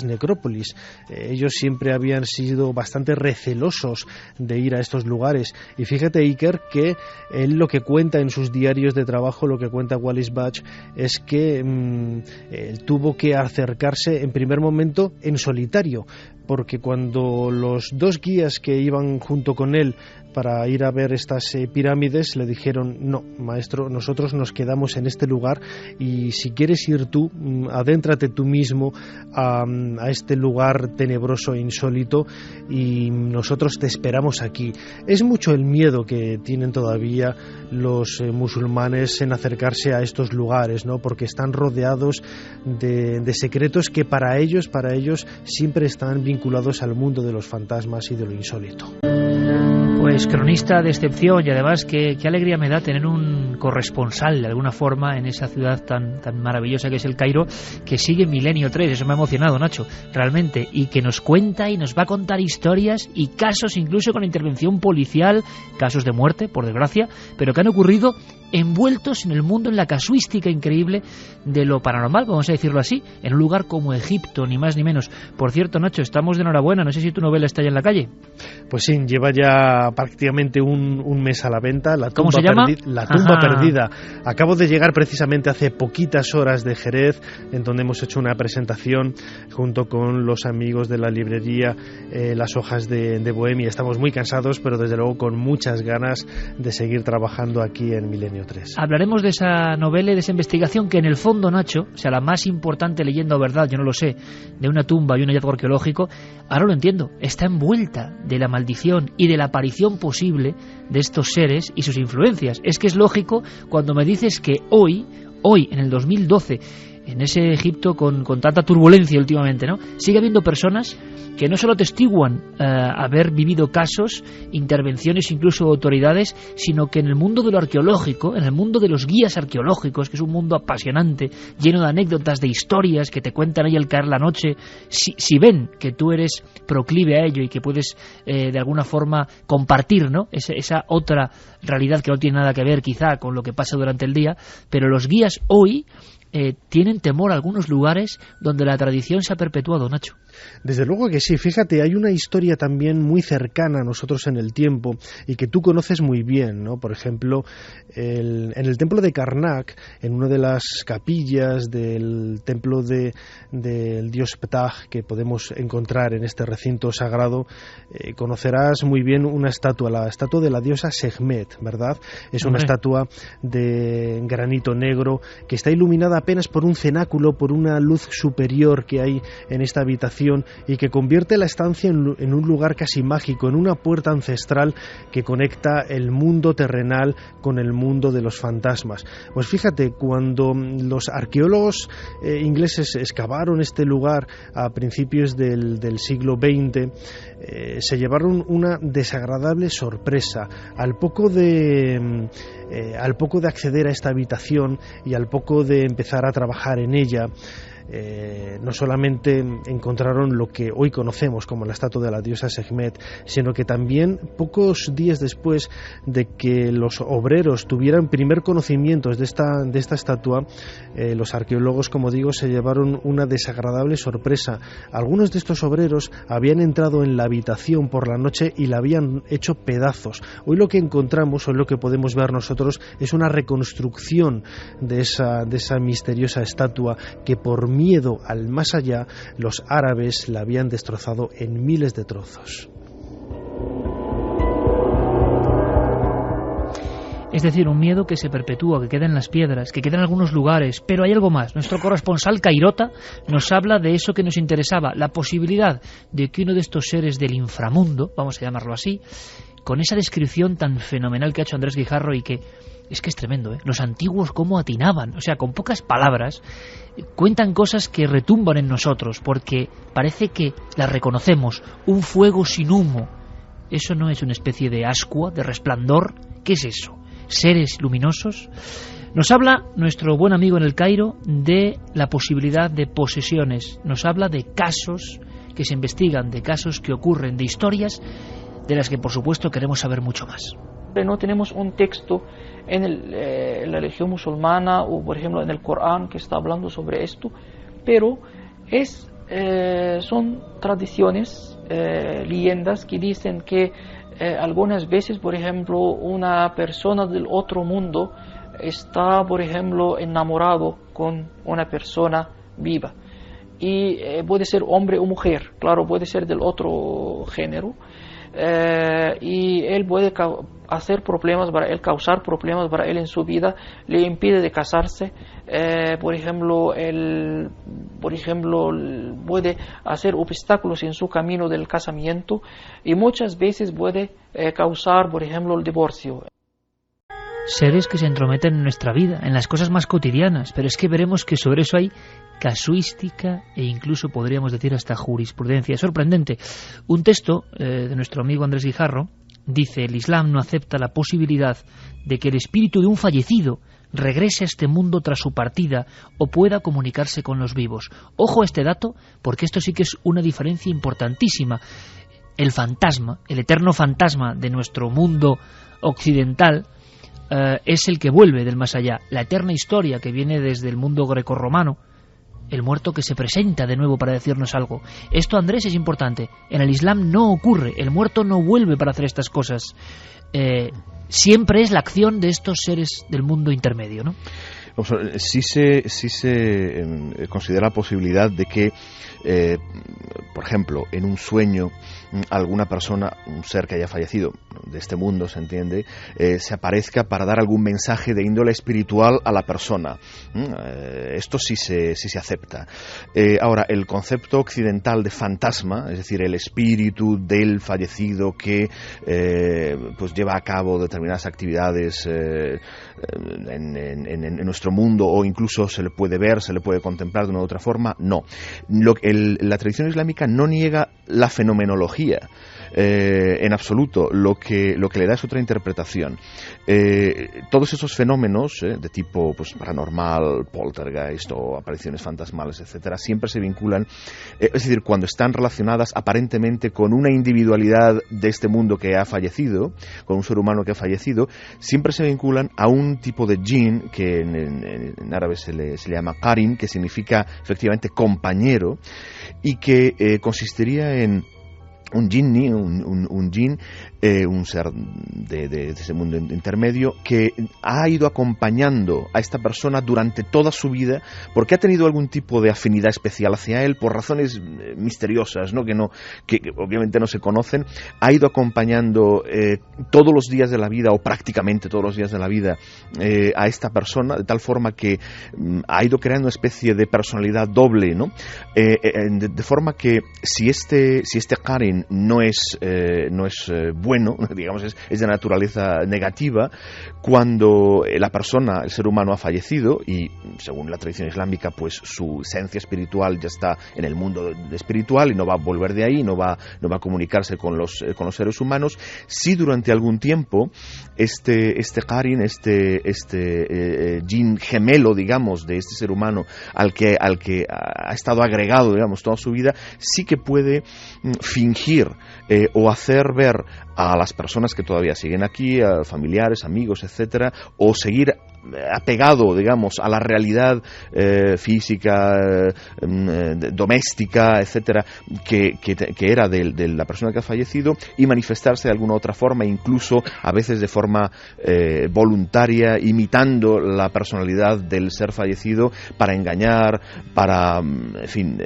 necrópolis. Ellos siempre habían sido bastante recelosos de ir a estos lugares. Y fíjate, Iker, que él lo que cuenta en sus diarios de trabajo, lo que cuenta Wallis Budge, es que él tuvo que acercarse en primer momento en solitario, porque cuando los dos guías que iban junto con él para ir a ver estas pirámides le dijeron: no, maestro, nosotros nos quedamos en este lugar y si quieres ir tú, adéntrate tú mismo a este lugar tenebroso e insólito y nosotros te esperamos aquí. Es mucho el miedo que tienen todavía los musulmanes en acercarse a estos lugares, ¿no? Porque están rodeados de secretos que para ellos siempre están vinculados al mundo de los fantasmas y de lo insólito. Pues Pues cronista de excepción, y además qué alegría me da tener un corresponsal de alguna forma en esa ciudad tan maravillosa que es el Cairo, que sigue Milenio 3, eso me ha emocionado, Nacho, realmente, y que nos cuenta y nos va a contar historias y casos incluso con intervención policial, casos de muerte, por desgracia, pero que han ocurrido envueltos en el mundo, en la casuística increíble de lo paranormal, vamos a decirlo así, en un lugar como Egipto, ni más ni menos. Por cierto, Nacho, estamos de enhorabuena, no sé si tu novela está ya en la calle. Pues sí, lleva ya prácticamente un mes a la venta. ¿Cómo se llama? La tumba perdida. Acabo de llegar precisamente hace poquitas horas de Jerez, en donde hemos hecho una presentación junto con los amigos de la librería Las Hojas de Bohemia. Estamos muy cansados, pero desde luego con muchas ganas de seguir trabajando aquí en Milenio 3. Hablaremos de esa novela y de esa investigación que en el fondo, Nacho, o sea, la más importante leyenda o verdad, yo no lo sé, de una tumba y un hallazgo arqueológico, ahora lo entiendo, está envuelta de la maldición y de la aparición posible de estos seres y sus influencias. Es que es lógico cuando me dices que hoy, en el 2012, en ese Egipto con tanta turbulencia últimamente, ¿no?, sigue habiendo personas que no solo atestiguan haber vivido casos, intervenciones incluso de autoridades, sino que en el mundo de lo arqueológico, en el mundo de los guías arqueológicos, que es un mundo apasionante, lleno de anécdotas, de historias que te cuentan ahí al caer la noche, si ven que tú eres proclive a ello y que puedes de alguna forma compartir, ¿no?, esa otra realidad que no tiene nada que ver quizá con lo que pasa durante el día, pero los guías hoy tienen temor a algunos lugares donde la tradición se ha perpetuado, Nacho. Desde luego que sí, fíjate, hay una historia también muy cercana a nosotros en el tiempo y que tú conoces muy bien, ¿no? Por ejemplo, en el templo de Karnak, en una de las capillas del templo del dios Ptah que podemos encontrar en este recinto sagrado, conocerás muy bien una estatua, la estatua de la diosa Sekhmet, ¿verdad? Es una estatua de granito negro que está iluminada apenas por un cenáculo, por una luz superior que hay en esta habitación, y que convierte la estancia en un lugar casi mágico, en una puerta ancestral que conecta el mundo terrenal con el mundo de los fantasmas. Pues fíjate, cuando los arqueólogos ingleses excavaron este lugar a principios del siglo XX, se llevaron una desagradable sorpresa. Al poco de acceder a esta habitación y al poco de empezar a trabajar en ella, no solamente encontraron lo que hoy conocemos como la estatua de la diosa Sekhmet, sino que también pocos días después de que los obreros tuvieran primer conocimientos de esta estatua, los arqueólogos, como digo, se llevaron una desagradable sorpresa. Algunos de estos obreros habían entrado en la habitación por la noche y la habían hecho pedazos. Hoy lo que encontramos, hoy lo que podemos ver nosotros, es una reconstrucción de esa misteriosa estatua que por miedo al más allá los árabes la habían destrozado en miles de trozos. Es decir, un miedo que se perpetúa, que queda en las piedras, que queda en algunos lugares, pero hay algo más. Nuestro corresponsal cairota nos habla de eso que nos interesaba, la posibilidad de que uno de estos seres del inframundo, vamos a llamarlo así, con esa descripción tan fenomenal que ha hecho Andrés Guijarro y que es tremendo, ¿eh? Los antiguos cómo atinaban, o sea, con pocas palabras cuentan cosas que retumban en nosotros, porque parece que las reconocemos. Un fuego sin humo, ¿eso no es una especie de ascua, de resplandor? ¿Qué es eso? ¿Seres luminosos? Nos habla nuestro buen amigo en el Cairo de la posibilidad de posesiones, nos habla de casos que se investigan, de casos que ocurren, de historias de las que por supuesto queremos saber mucho más. No tenemos un texto en la religión musulmana o por ejemplo en el Corán que está hablando sobre esto, pero son tradiciones, leyendas que dicen que algunas veces, por ejemplo, una persona del otro mundo está, por ejemplo, enamorado con una persona viva y puede ser hombre o mujer, claro, puede ser del otro género, y él puede hacer problemas para él, causar problemas para él en su vida, le impide de casarse, por ejemplo, puede hacer obstáculos en su camino del casamiento y muchas veces puede causar, por ejemplo, el divorcio. Seres que se entrometen en nuestra vida, en las cosas más cotidianas, pero es que veremos que sobre eso hay casuística e incluso podríamos decir hasta jurisprudencia. Es sorprendente. Un texto de nuestro amigo Andrés Guijarro dice, el Islam no acepta la posibilidad de que el espíritu de un fallecido regrese a este mundo tras su partida o pueda comunicarse con los vivos. Ojo a este dato, porque esto sí que es una diferencia importantísima. El fantasma, el eterno fantasma de nuestro mundo occidental, es el que vuelve del más allá. La eterna historia que viene desde el mundo grecorromano, el muerto que se presenta de nuevo para decirnos algo. Esto, Andrés, es importante. En el Islam no ocurre, el muerto no vuelve para hacer estas cosas. Siempre es la acción de estos seres del mundo intermedio, ¿no? Sí se considera la posibilidad de que, por ejemplo, en un sueño, alguna persona, un ser que haya fallecido de este mundo, se entiende, se aparezca para dar algún mensaje de índole espiritual a la persona. Esto sí se acepta. Ahora, el concepto occidental de fantasma, es decir, el espíritu del fallecido que pues lleva a cabo determinadas actividades en nuestro mundo, o incluso se le puede ver, se le puede contemplar de una u otra forma, no. La tradición islámica no niega la fenomenología en absoluto. Lo que le da es otra interpretación. Todos esos fenómenos de tipo pues paranormal, poltergeist o apariciones fantasmales, etcétera, siempre se vinculan, es decir, cuando están relacionadas aparentemente con una individualidad de este mundo que ha fallecido, con un ser humano que ha fallecido, siempre se vinculan a un tipo de jinn que en árabe se le llama qarin, que significa efectivamente compañero, y que consistiría en un jinni, un jinn, un ser de ese mundo intermedio, que ha ido acompañando a esta persona durante toda su vida, porque ha tenido algún tipo de afinidad especial hacia él, por razones misteriosas, ¿no? Que obviamente no se conocen. Ha ido acompañando todos los días de la vida, o prácticamente todos los días de la vida, a esta persona, de tal forma que ha ido creando una especie de personalidad doble, ¿no? De forma que si este qarin no es bueno, digamos, es de naturaleza negativa, cuando la persona, el ser humano, ha fallecido, y según la tradición islámica, pues su esencia espiritual ya está en el mundo espiritual y no va a volver de ahí, no va a comunicarse con los seres humanos. Si durante algún tiempo este qarin, jinn gemelo, digamos, de este ser humano al que ha estado agregado, digamos, toda su vida, sí que puede fingir o hacer ver a las personas que todavía siguen aquí, a familiares, amigos, etcétera, o seguir apegado, digamos, a la realidad física, doméstica, etcétera, que era de la persona que ha fallecido, y manifestarse de alguna otra forma, incluso a veces de forma voluntaria, imitando la personalidad del ser fallecido, para engañar, para, en fin,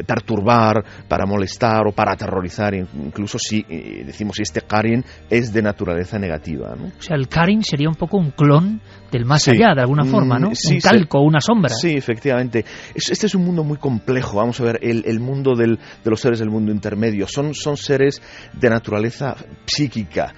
perturbar, para molestar o para aterrorizar, incluso si decimos si este qarin es de naturaleza negativa, ¿no? O sea, el qarin sería un poco un clon del más allá, de alguna forma, ¿no? Un calco, una sombra. Sí, efectivamente. Este es un mundo muy complejo. Vamos a ver, el mundo de los seres del mundo intermedio son seres de naturaleza psíquica,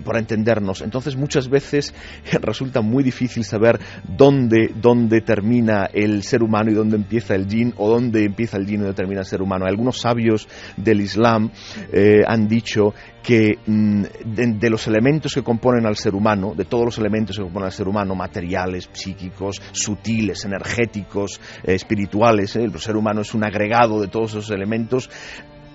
por entendernos. Entonces, muchas veces resulta muy difícil saber dónde termina el ser humano y dónde empieza el jinn, o dónde empieza el jinn y dónde termina el ser humano. Algunos sabios del Islam han dicho que de los elementos que componen al ser humano, de todos los elementos que componen al ser humano, materiales, psíquicos, sutiles, energéticos, espirituales, el ser humano es un agregado de todos esos elementos.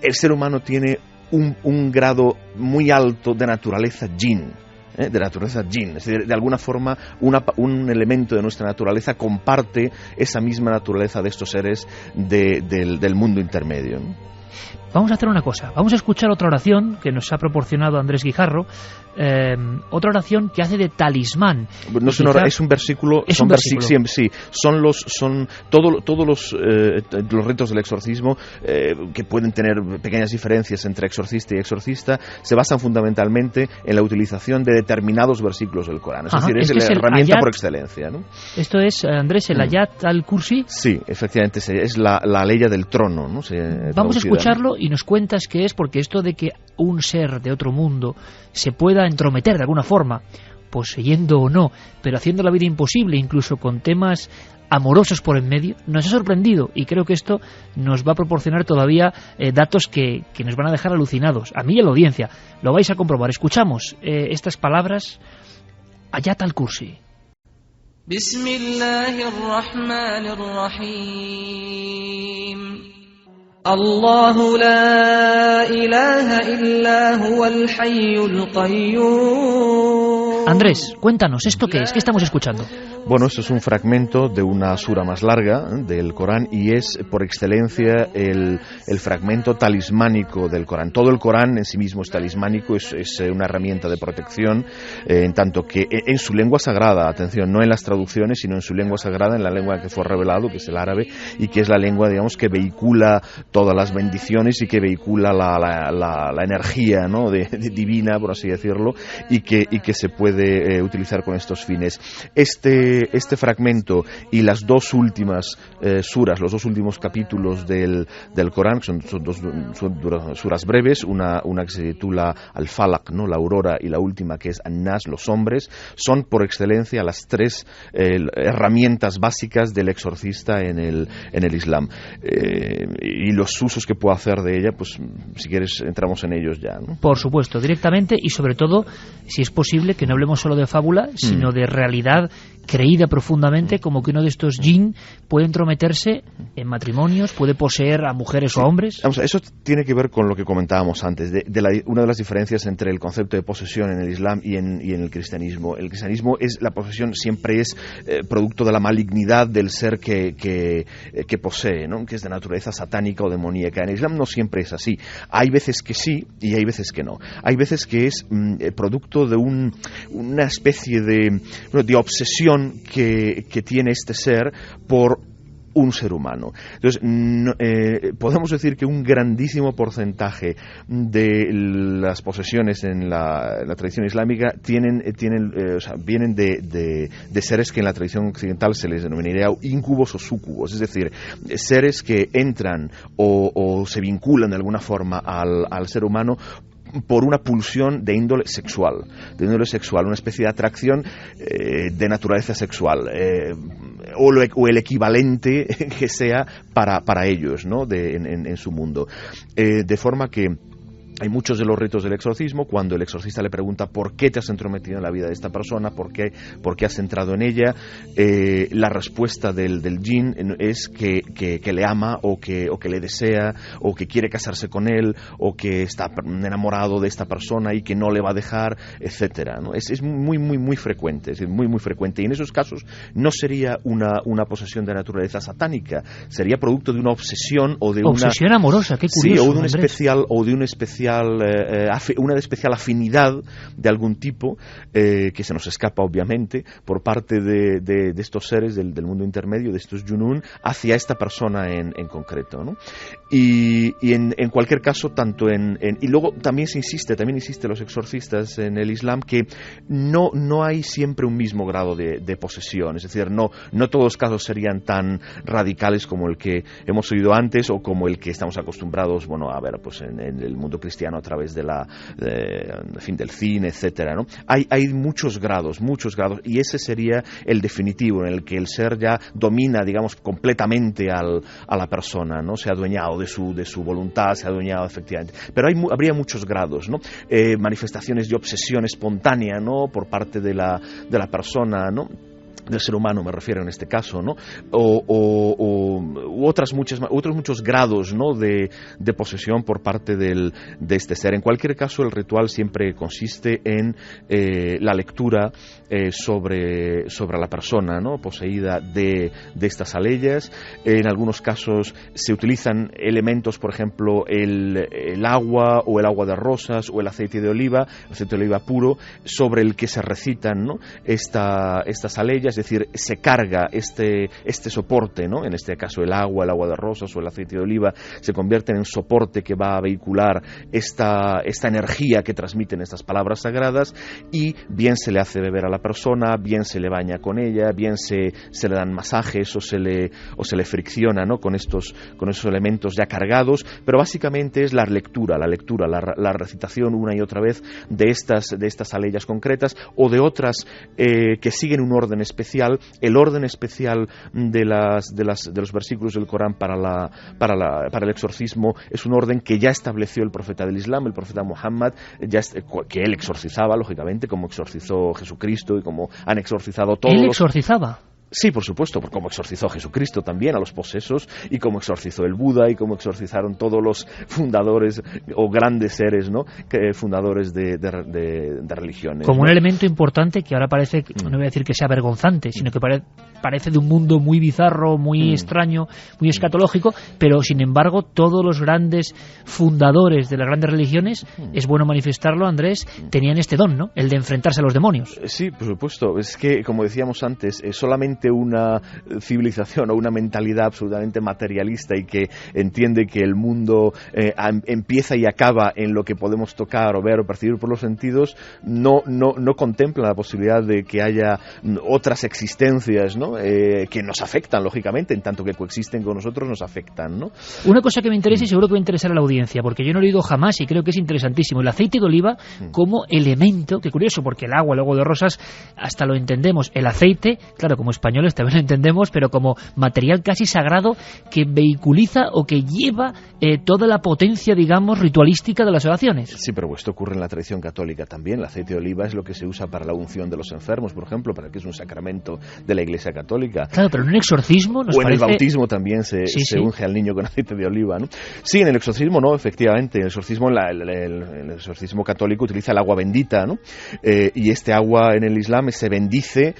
El ser humano tiene un grado muy alto de naturaleza jinn. De naturaleza jinn, es decir, de alguna forma un elemento de nuestra naturaleza comparte esa misma naturaleza de estos seres del mundo intermedio, ¿no? Vamos a hacer una cosa, vamos a escuchar otra oración que nos ha proporcionado Andrés Guijarro, otra oración que hace de talismán. No es un versículo, es un versículo. Sí, son todos los ritos del exorcismo, que pueden tener pequeñas diferencias entre exorcista y exorcista, se basan fundamentalmente en la utilización de determinados versículos del Corán. Es decir, es la herramienta por excelencia, ¿no? Esto es, Andrés, el Ayat al-Kursi. Sí, efectivamente, es la ley del trono, ¿no? Vamos a escucharlo y nos cuentas qué es, porque esto de que un ser de otro mundo se pueda entrometer de alguna forma poseyendo o no, pero haciendo la vida imposible, incluso con temas amorosos por en medio, nos ha sorprendido, y creo que esto nos va a proporcionar todavía datos que nos van a dejar alucinados, a mí y a la audiencia. Lo vais a comprobar. Escuchamos estas palabras, Ayat al-Kursi. Bismillahirrahmanirrahim. Allahu la ilaha illa huwal hayyul qayyum. Andrés, cuéntanos, ¿esto qué es? ¿Qué estamos escuchando? Bueno, esto es un fragmento de una sura más larga del Corán y es por excelencia el fragmento talismánico del Corán. Todo el Corán en sí mismo es talismánico, es una herramienta de protección, en tanto que en su lengua sagrada, atención, no en las traducciones, sino en su lengua sagrada, en la lengua que fue revelado, que es el árabe, y que es la lengua, digamos, que vehicula todas las bendiciones y que vehicula la energía, ¿no?, divina, por así decirlo, y que se puede utilizar con estos fines. Este fragmento y las dos últimas suras, los dos últimos capítulos del Corán, son dos suras breves, una que se titula Al-Falaq, ¿no?, la aurora, y la última que es An-Nas, los hombres, son por excelencia las tres herramientas básicas del exorcista en el Islam. Y los usos que puedo hacer de ella, pues si quieres entramos en ellos ya, ¿no? Por supuesto, directamente, y sobre todo, si es posible, que no hablemos solo de fábula, sino de realidad creída profundamente, como que uno de estos jinn puede entrometerse en matrimonios, puede poseer a mujeres o a hombres. Vamos, eso tiene que ver con lo que comentábamos antes, una de las diferencias entre el concepto de posesión en el Islam y en el cristianismo. El cristianismo la posesión siempre es producto de la malignidad del ser que posee, ¿no?, que es de naturaleza satánica o demoníaca. En el Islam no siempre es así. Hay veces que sí y hay veces que no. Hay veces que es producto de una especie de obsesión que tiene este ser por un ser humano. Entonces, podemos decir que un grandísimo porcentaje de las posesiones en la tradición islámica vienen de seres que en la tradición occidental se les denominaría íncubos o súcubos, es decir, seres que entran o se vinculan de alguna forma al ser humano por una pulsión de índole sexual, una especie de atracción de naturaleza sexual, o el equivalente que sea para ellos, ¿no?, en su mundo. De forma que hay muchos de los ritos del exorcismo, cuando el exorcista le pregunta ¿por qué te has entrometido en la vida de esta persona? ¿Por qué has entrado en ella? La respuesta del jinn es que le ama o que le desea o que quiere casarse con él o que está enamorado de esta persona y que no le va a dejar, etcétera, ¿no? Es muy, muy, muy frecuente, muy, muy frecuente. Y en esos casos no sería una posesión de naturaleza satánica, sería producto de una obsesión o de obsesión amorosa, qué curioso. Sí, o de una especial afinidad de algún tipo que se nos escapa obviamente por parte de estos seres del mundo intermedio, de estos Junun, hacia esta persona en concreto, ¿no? Y en cualquier caso, y luego también insiste los exorcistas en el Islam que no hay siempre un mismo grado de posesión, es decir, no todos los casos serían tan radicales como el que hemos oído antes o como el que estamos acostumbrados, a ver, pues en el mundo cristiano a través del cine, etcétera, ¿no? Hay muchos grados, y ese sería el definitivo, en el que el ser ya domina, digamos, completamente a la persona, ¿no? Se ha adueñado de su voluntad, se ha adueñado efectivamente. Pero habría muchos grados, ¿no? Manifestaciones de obsesión espontánea, ¿no?, por parte de la persona, ¿no?, del ser humano, me refiero en este caso, ¿no? U otros muchos grados, ¿no?, de posesión por parte de este ser. En cualquier caso, el ritual siempre consiste en la lectura sobre la persona, ¿no?, poseída de estas aleyas. En algunos casos se utilizan elementos, por ejemplo, el agua o el agua de rosas o el aceite de oliva puro, sobre el que se recitan, ¿no?, estas aleyas. ella, es decir, se carga este soporte, ¿no? En este caso el agua de rosas o el aceite de oliva se convierten en soporte que va a vehicular esta energía que transmiten estas palabras sagradas, y bien se le hace beber a la persona, bien se le baña con ella, bien se le dan masajes o se le fricciona, ¿no? con esos elementos ya cargados, pero básicamente es la lectura, la recitación una y otra vez de estas aleyas concretas o de otras que siguen un orden especial. El orden especial de los versículos del Corán para el exorcismo es un orden que ya estableció el profeta del Islam, el profeta Muhammad, que él exorcizaba, lógicamente, como exorcizó Jesucristo y como han exorcizado todos. ¿Él exorcizaba? Sí, por supuesto, como exorcizó Jesucristo también a los posesos, y como exorcizó el Buda, y como exorcizaron todos los fundadores o grandes seres, ¿no? Fundadores de religiones. Como ¿no? un elemento importante que ahora parece, no voy a decir que sea vergonzante, sino que parece de un mundo muy bizarro, muy extraño, muy escatológico, pero sin embargo todos los grandes fundadores de las grandes religiones, es bueno manifestarlo, Andrés, tenían este don, ¿no? El de enfrentarse a los demonios. Sí, por supuesto. Es que, como decíamos antes, solamente una civilización o una mentalidad absolutamente materialista y que entiende que el mundo empieza y acaba en lo que podemos tocar o ver o percibir por los sentidos, no contempla la posibilidad de que haya otras existencias, ¿no? Que nos afectan, lógicamente, en tanto que coexisten con nosotros, nos afectan, ¿no? Una cosa que me interesa y seguro que va a interesar a la audiencia, porque yo no lo he oído jamás y creo que es interesantísimo, el aceite de oliva como elemento, que curioso, porque el agua, el agua de rosas, hasta lo entendemos, el aceite, claro, como españoles también lo entendemos, pero como material casi sagrado que vehiculiza o que lleva toda la potencia, digamos, ritualística de las oraciones. Sí, pero esto ocurre en la tradición católica también. El aceite de oliva es lo que se usa para la unción de los enfermos, por ejemplo, para que es un sacramento de la Iglesia católica. Claro, pero en un exorcismo nos o en parece... el bautismo también se unge al niño con aceite de oliva, ¿no? Sí, en el exorcismo no, efectivamente. En el exorcismo, el exorcismo católico utiliza el agua bendita, ¿no? Y este agua en el Islam se bendice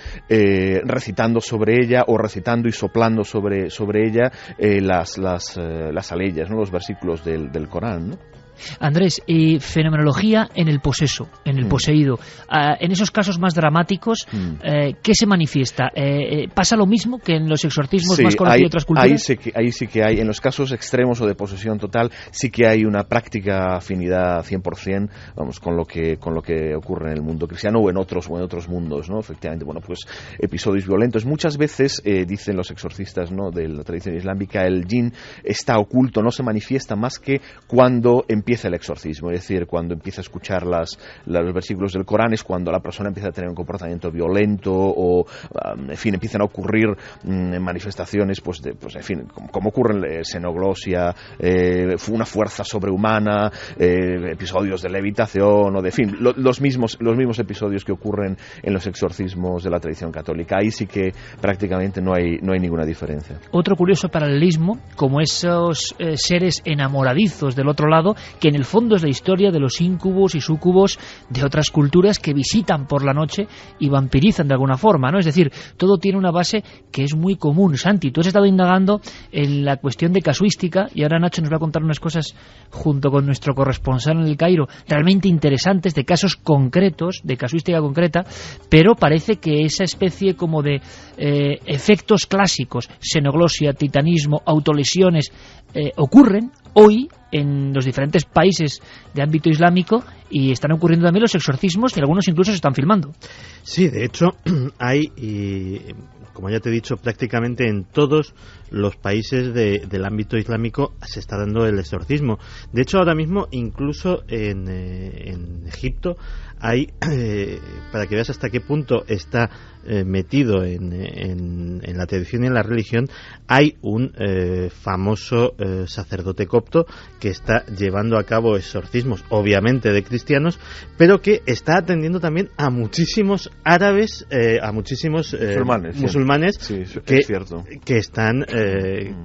recitando sobre ella o recitando y soplando sobre ella las aleyas, ¿no? Los versículos del Corán, ¿no? Andrés, fenomenología en el poseso, en el poseído. En esos casos más dramáticos, ¿qué se manifiesta? ¿Pasa lo mismo que en los exorcismos más conocidos de otras culturas? Ahí sí que hay, en los casos extremos o de posesión total, sí que hay una práctica afinidad 100%, vamos, con lo que ocurre en el mundo cristiano o en otros mundos, ¿no? Efectivamente, bueno, pues episodios violentos. Muchas veces, dicen los exorcistas, ¿no?, de la tradición islámica, el jinn está oculto, no se manifiesta más que cuando empieza el exorcismo, es decir, cuando empieza a escuchar los versículos del Corán, es cuando la persona empieza a tener un comportamiento violento o, en fin, empiezan a ocurrir manifestaciones, pues en fin, como ocurre en xenoglosia, una fuerza sobrehumana, episodios de levitación, o de, en fin, los mismos episodios que ocurren en los exorcismos de la tradición católica. Ahí sí que prácticamente no hay ninguna diferencia. Otro curioso paralelismo, como esos seres enamoradizos del otro lado, que en el fondo es la historia de los íncubos y súcubos de otras culturas que visitan por la noche y vampirizan de alguna forma, ¿no? Es decir, todo tiene una base que es muy común. Santi, tú has estado indagando en la cuestión de casuística y ahora Nacho nos va a contar unas cosas junto con nuestro corresponsal en el Cairo, realmente interesantes, de casos concretos, de casuística concreta, pero parece que esa especie como de efectos clásicos, xenoglosia, titanismo, autolesiones, ocurren hoy en los diferentes países de ámbito islámico y están ocurriendo también los exorcismos y algunos incluso se están filmando. Sí, de hecho hay, como ya te he dicho, prácticamente en todos los países del ámbito islámico se está dando el exorcismo. De hecho, ahora mismo incluso en Egipto hay, para que veas hasta qué punto está metido en la tradición y en la religión, hay un famoso sacerdote copto que está llevando a cabo exorcismos, obviamente de cristianos, pero que está atendiendo también a muchísimos árabes, a muchísimos musulmanes sí, que están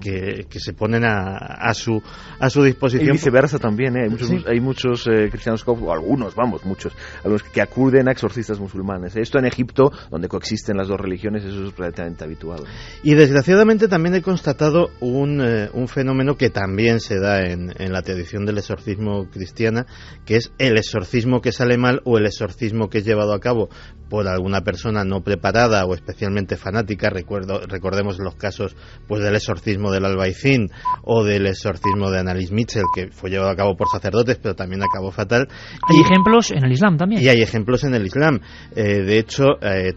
que se ponen a su disposición. Y viceversa también, hay muchos cristianos coptos, algunos, muchos, algunos que acuden a exorcistas musulmanes. Esto en Egipto, donde coexisten las dos religiones, eso es relativamente habitual. Y desgraciadamente también he constatado un fenómeno que también se da en la tradición del exorcismo cristiana, que es el exorcismo que sale mal o el exorcismo que es llevado a cabo por alguna persona no preparada o especialmente fanática. Recordemos los casos pues del exorcismo del Albaicín o del exorcismo de Annalise Mitchell, que fue llevado a cabo por sacerdotes pero también acabó fatal. Hay ejemplos en el Islam también. Y hay ejemplos en el Islam. De hecho,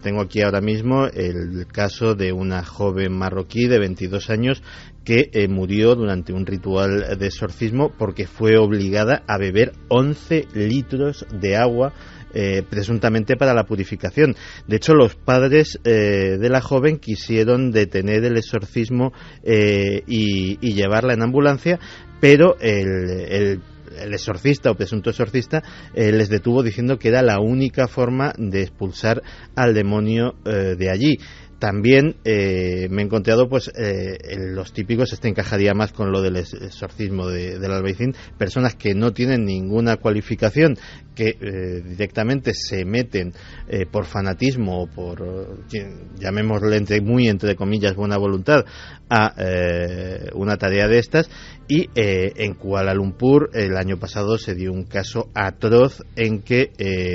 tengo aquí ahora mismo el caso de una joven marroquí de 22 años que murió durante un ritual de exorcismo porque fue obligada a beber 11 litros de agua presuntamente para la purificación. De hecho, los padres de la joven quisieron detener el exorcismo y llevarla en ambulancia, pero el exorcista o presunto exorcista les detuvo diciendo que era la única forma de expulsar al demonio de allí. También me he encontrado pues los típicos, este encajaría más con lo del exorcismo del Albaicín, personas que no tienen ninguna cualificación, que directamente se meten por fanatismo o por, llamémosle entre comillas, buena voluntad a una tarea de estas. Y en Kuala Lumpur el año pasado se dio un caso atroz en que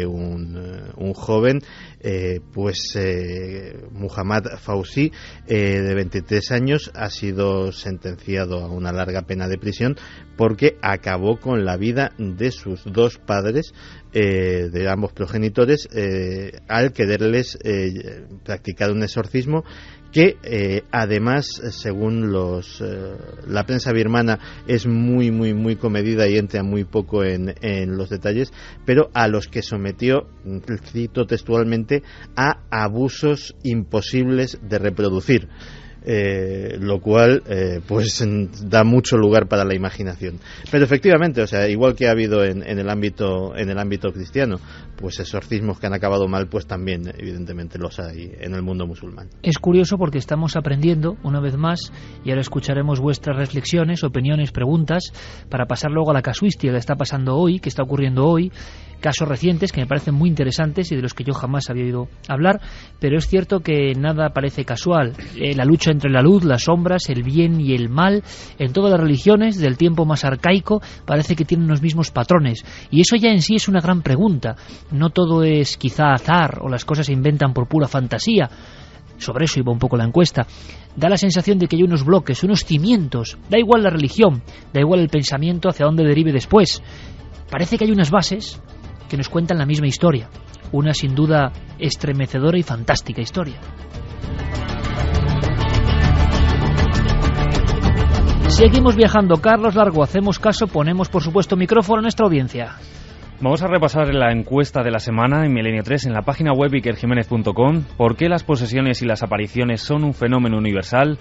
un joven, Muhammad Fauzi, de 23 años, ha sido sentenciado a una larga pena de prisión porque acabó con la vida de sus dos padres, de ambos progenitores, al quererles practicar un exorcismo que además, según la prensa birmana, es muy comedida y entra muy poco en los detalles, pero a los que sometió, cito textualmente, a abusos imposibles de reproducir. Lo cual pues da mucho lugar para la imaginación. Pero efectivamente, o sea, igual que ha habido en el ámbito cristiano, pues exorcismos que han acabado mal, pues también evidentemente los hay en el mundo musulmán. Es curioso porque estamos aprendiendo una vez más y ahora escucharemos vuestras reflexiones, opiniones, preguntas para pasar luego a la casuística que está pasando hoy, que está ocurriendo hoy. Casos recientes que me parecen muy interesantes y de los que yo jamás había oído hablar, pero es cierto que nada parece casual. La lucha entre la luz, las sombras, el bien y el mal, en todas las religiones del tiempo más arcaico, parece que tienen los mismos patrones. Y eso ya en sí es una gran pregunta. No todo es quizá azar o las cosas se inventan por pura fantasía. Sobre eso iba un poco la encuesta. Da la sensación de que hay unos bloques, unos cimientos. Da igual la religión, da igual el pensamiento hacia dónde derive después. Parece que hay unas bases que nos cuentan la misma historia, una sin duda estremecedora y fantástica historia. Seguimos viajando. Carlos Largo, hacemos caso, ponemos por supuesto micrófono a nuestra audiencia. Vamos a repasar la encuesta de la semana en Milenio 3 en la página web ikerjimenez.com. ¿Por qué las posesiones y las apariciones son un fenómeno universal?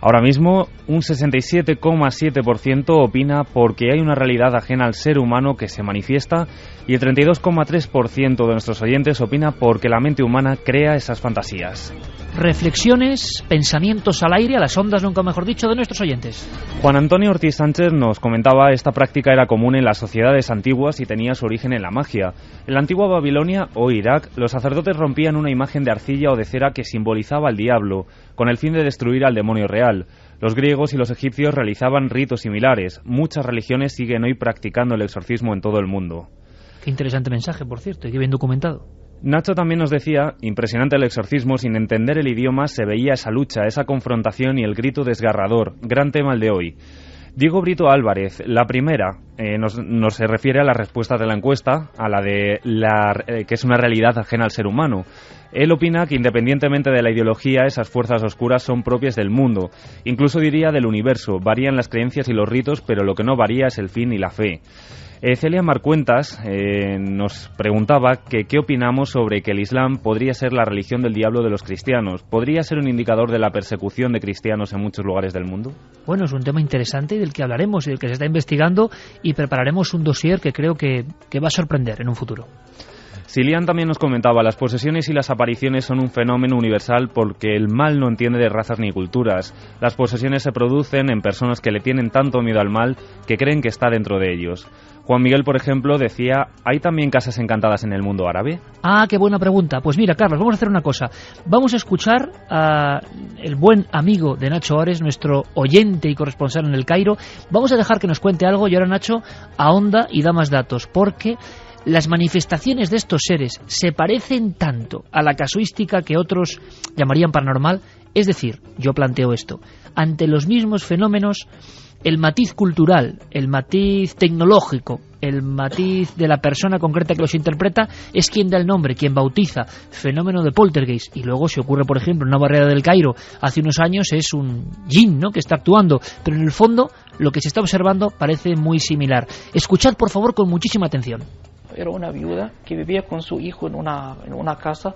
Ahora mismo, un 67,7% opina porque hay una realidad ajena al ser humano que se manifiesta y el 32,3% de nuestros oyentes opina porque la mente humana crea esas fantasías. Reflexiones, pensamientos al aire, a las ondas, nunca mejor dicho, de nuestros oyentes. Juan Antonio Ortiz Sánchez nos comentaba esta práctica era común en las sociedades antiguas y tenía su origen en la magia. En la antigua Babilonia o Irak, los sacerdotes rompían una imagen de arcilla o de cera que simbolizaba al diablo, con el fin de destruir al demonio real. Los griegos y los egipcios realizaban ritos similares. Muchas religiones siguen hoy practicando el exorcismo en todo el mundo. Qué interesante mensaje, por cierto, y qué bien documentado. Nacho también nos decía, impresionante el exorcismo, sin entender el idioma se veía esa lucha, esa confrontación y el grito desgarrador, gran tema el de hoy. Diego Brito Álvarez, la primera, nos se refiere a la respuesta de la encuesta, a la de que es una realidad ajena al ser humano. Él opina que independientemente de la ideología, esas fuerzas oscuras son propias del mundo, incluso diría del universo, varían las creencias y los ritos, pero lo que no varía es el fin y la fe. Celia Marcuentas nos preguntaba que qué opinamos sobre que el Islam podría ser la religión del diablo de los cristianos. ¿Podría ser un indicador de la persecución de cristianos en muchos lugares del mundo? Bueno, es un tema interesante y del que hablaremos y del que se está investigando y prepararemos un dossier que creo que va a sorprender en un futuro. Silian también nos comentaba, las posesiones y las apariciones son un fenómeno universal porque el mal no entiende de razas ni culturas. Las posesiones se producen en personas que le tienen tanto miedo al mal que creen que está dentro de ellos. Juan Miguel, por ejemplo, decía, ¿hay también casas encantadas en el mundo árabe? Ah, qué buena pregunta. Pues mira, Carlos, vamos a hacer una cosa. Vamos a escuchar a el buen amigo de Nacho Ares, nuestro oyente y corresponsal en el Cairo. Vamos a dejar que nos cuente algo y ahora Nacho ahonda y da más datos, porque las manifestaciones de estos seres se parecen tanto a la casuística que otros llamarían paranormal. Es decir, yo planteo esto, ante los mismos fenómenos, el matiz cultural, el matiz tecnológico, el matiz de la persona concreta que los interpreta es quien da el nombre, quien bautiza. Fenómeno de poltergeist. Y luego si ocurre, por ejemplo, en una barriada del Cairo hace unos años, es un jinn, ¿no?, que está actuando. Pero en el fondo, lo que se está observando parece muy similar. Escuchad, por favor, con muchísima atención. Era una viuda que vivía con su hijo en una casa.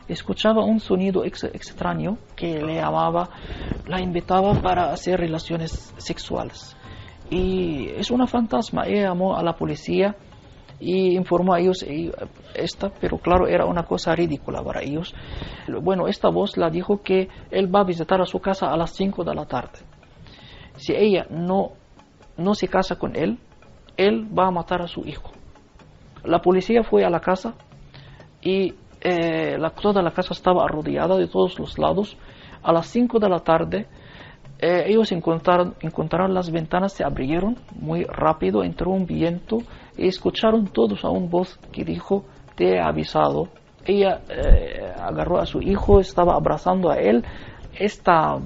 Escuchaba un sonido extraño que le llamaba, la invitaba para hacer relaciones sexuales. Y es una fantasma. Ella llamó a la policía y informó a ellos pero claro, era una cosa ridícula para ellos. Bueno, esta voz la dijo que él va a visitar a su casa a las 5 de la tarde. Si ella no se casa con él va a matar a su hijo. La policía fue a la casa y toda la casa estaba arrodillada de todos los lados. A las 5 de la tarde ellos encontraron las ventanas, se abrieron muy rápido, entró un viento y escucharon todos a una voz que dijo, te he avisado. Ella agarró a su hijo, estaba abrazando a él. Esta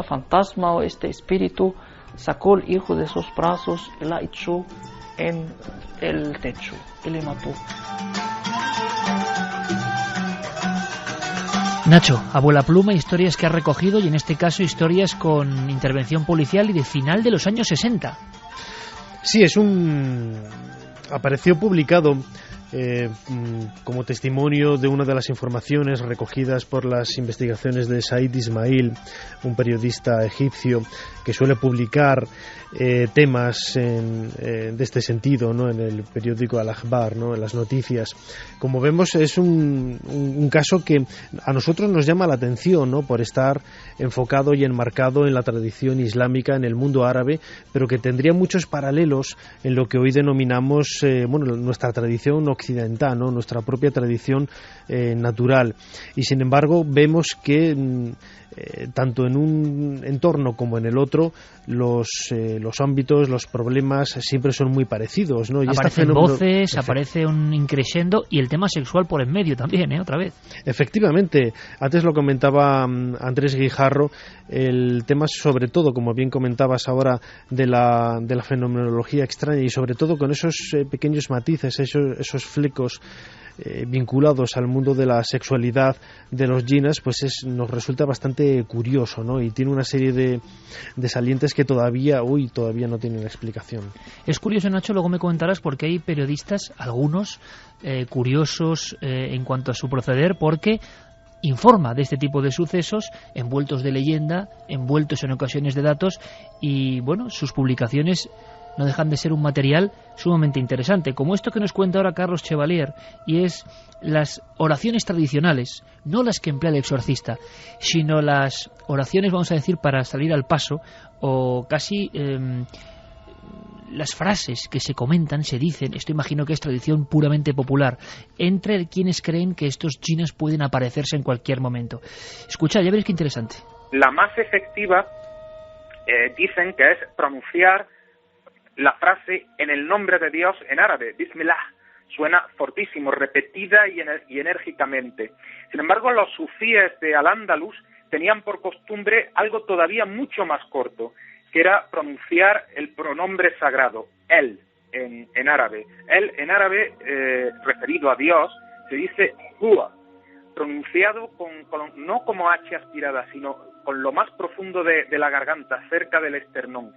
fantasma o este espíritu sacó al hijo de sus brazos y la echó en el techo y le mató. Nacho, abuela pluma, historias que ha recogido y en este caso historias con intervención policial y de final de los años 60. Sí, apareció publicado como testimonio de una de las informaciones recogidas por las investigaciones de Said Ismail, un periodista egipcio que suele publicar temas de este sentido, ¿no?, en el periódico Al-Akhbar, ¿no?, en las noticias. Como vemos, es un caso que a nosotros nos llama la atención, ¿no?, por estar enfocado y enmarcado en la tradición islámica, en el mundo árabe, pero que tendría muchos paralelos en lo que hoy denominamos nuestra tradición occidental, ¿no?, nuestra propia tradición natural. Y sin embargo vemos que tanto en un entorno como en el otro los ámbitos, los problemas siempre son muy parecidos, ¿no? Y aparecen voces, aparece un increscendo y el tema sexual por en medio también, otra vez. Efectivamente, antes lo comentaba Andrés Guijarro, el tema sobre todo, como bien comentabas ahora, de la fenomenología extraña y sobre todo con esos pequeños matices, esos flecos vinculados al mundo de la sexualidad de los jinns, pues nos resulta bastante curioso, ¿no? Y tiene una serie de salientes que todavía no tienen explicación. Es curioso, Nacho, luego me comentarás porque hay periodistas, algunos curiosos en cuanto a su proceder, porque informa de este tipo de sucesos envueltos de leyenda, envueltos en ocasiones de datos y, bueno, sus publicaciones no dejan de ser un material sumamente interesante, como esto que nos cuenta ahora Carlos Chevalier, y es las oraciones tradicionales, no las que emplea el exorcista, sino las oraciones, vamos a decir, para salir al paso, o casi las frases que se comentan, se dicen, esto imagino que es tradición puramente popular, entre quienes creen que estos jinns pueden aparecerse en cualquier momento. Escucha, ya veréis qué interesante. La más efectiva dicen que es pronunciar la frase en el nombre de Dios en árabe, Bismillah. Suena fortísimo, repetida y enérgicamente. Sin embargo, los sufíes de Al-Ándalus tenían por costumbre algo todavía mucho más corto, que era pronunciar el pronombre sagrado, él, en árabe. Él, en árabe, referido a Dios, se dice Hua, pronunciado no como H aspirada, sino con lo más profundo de la garganta, cerca del esternón.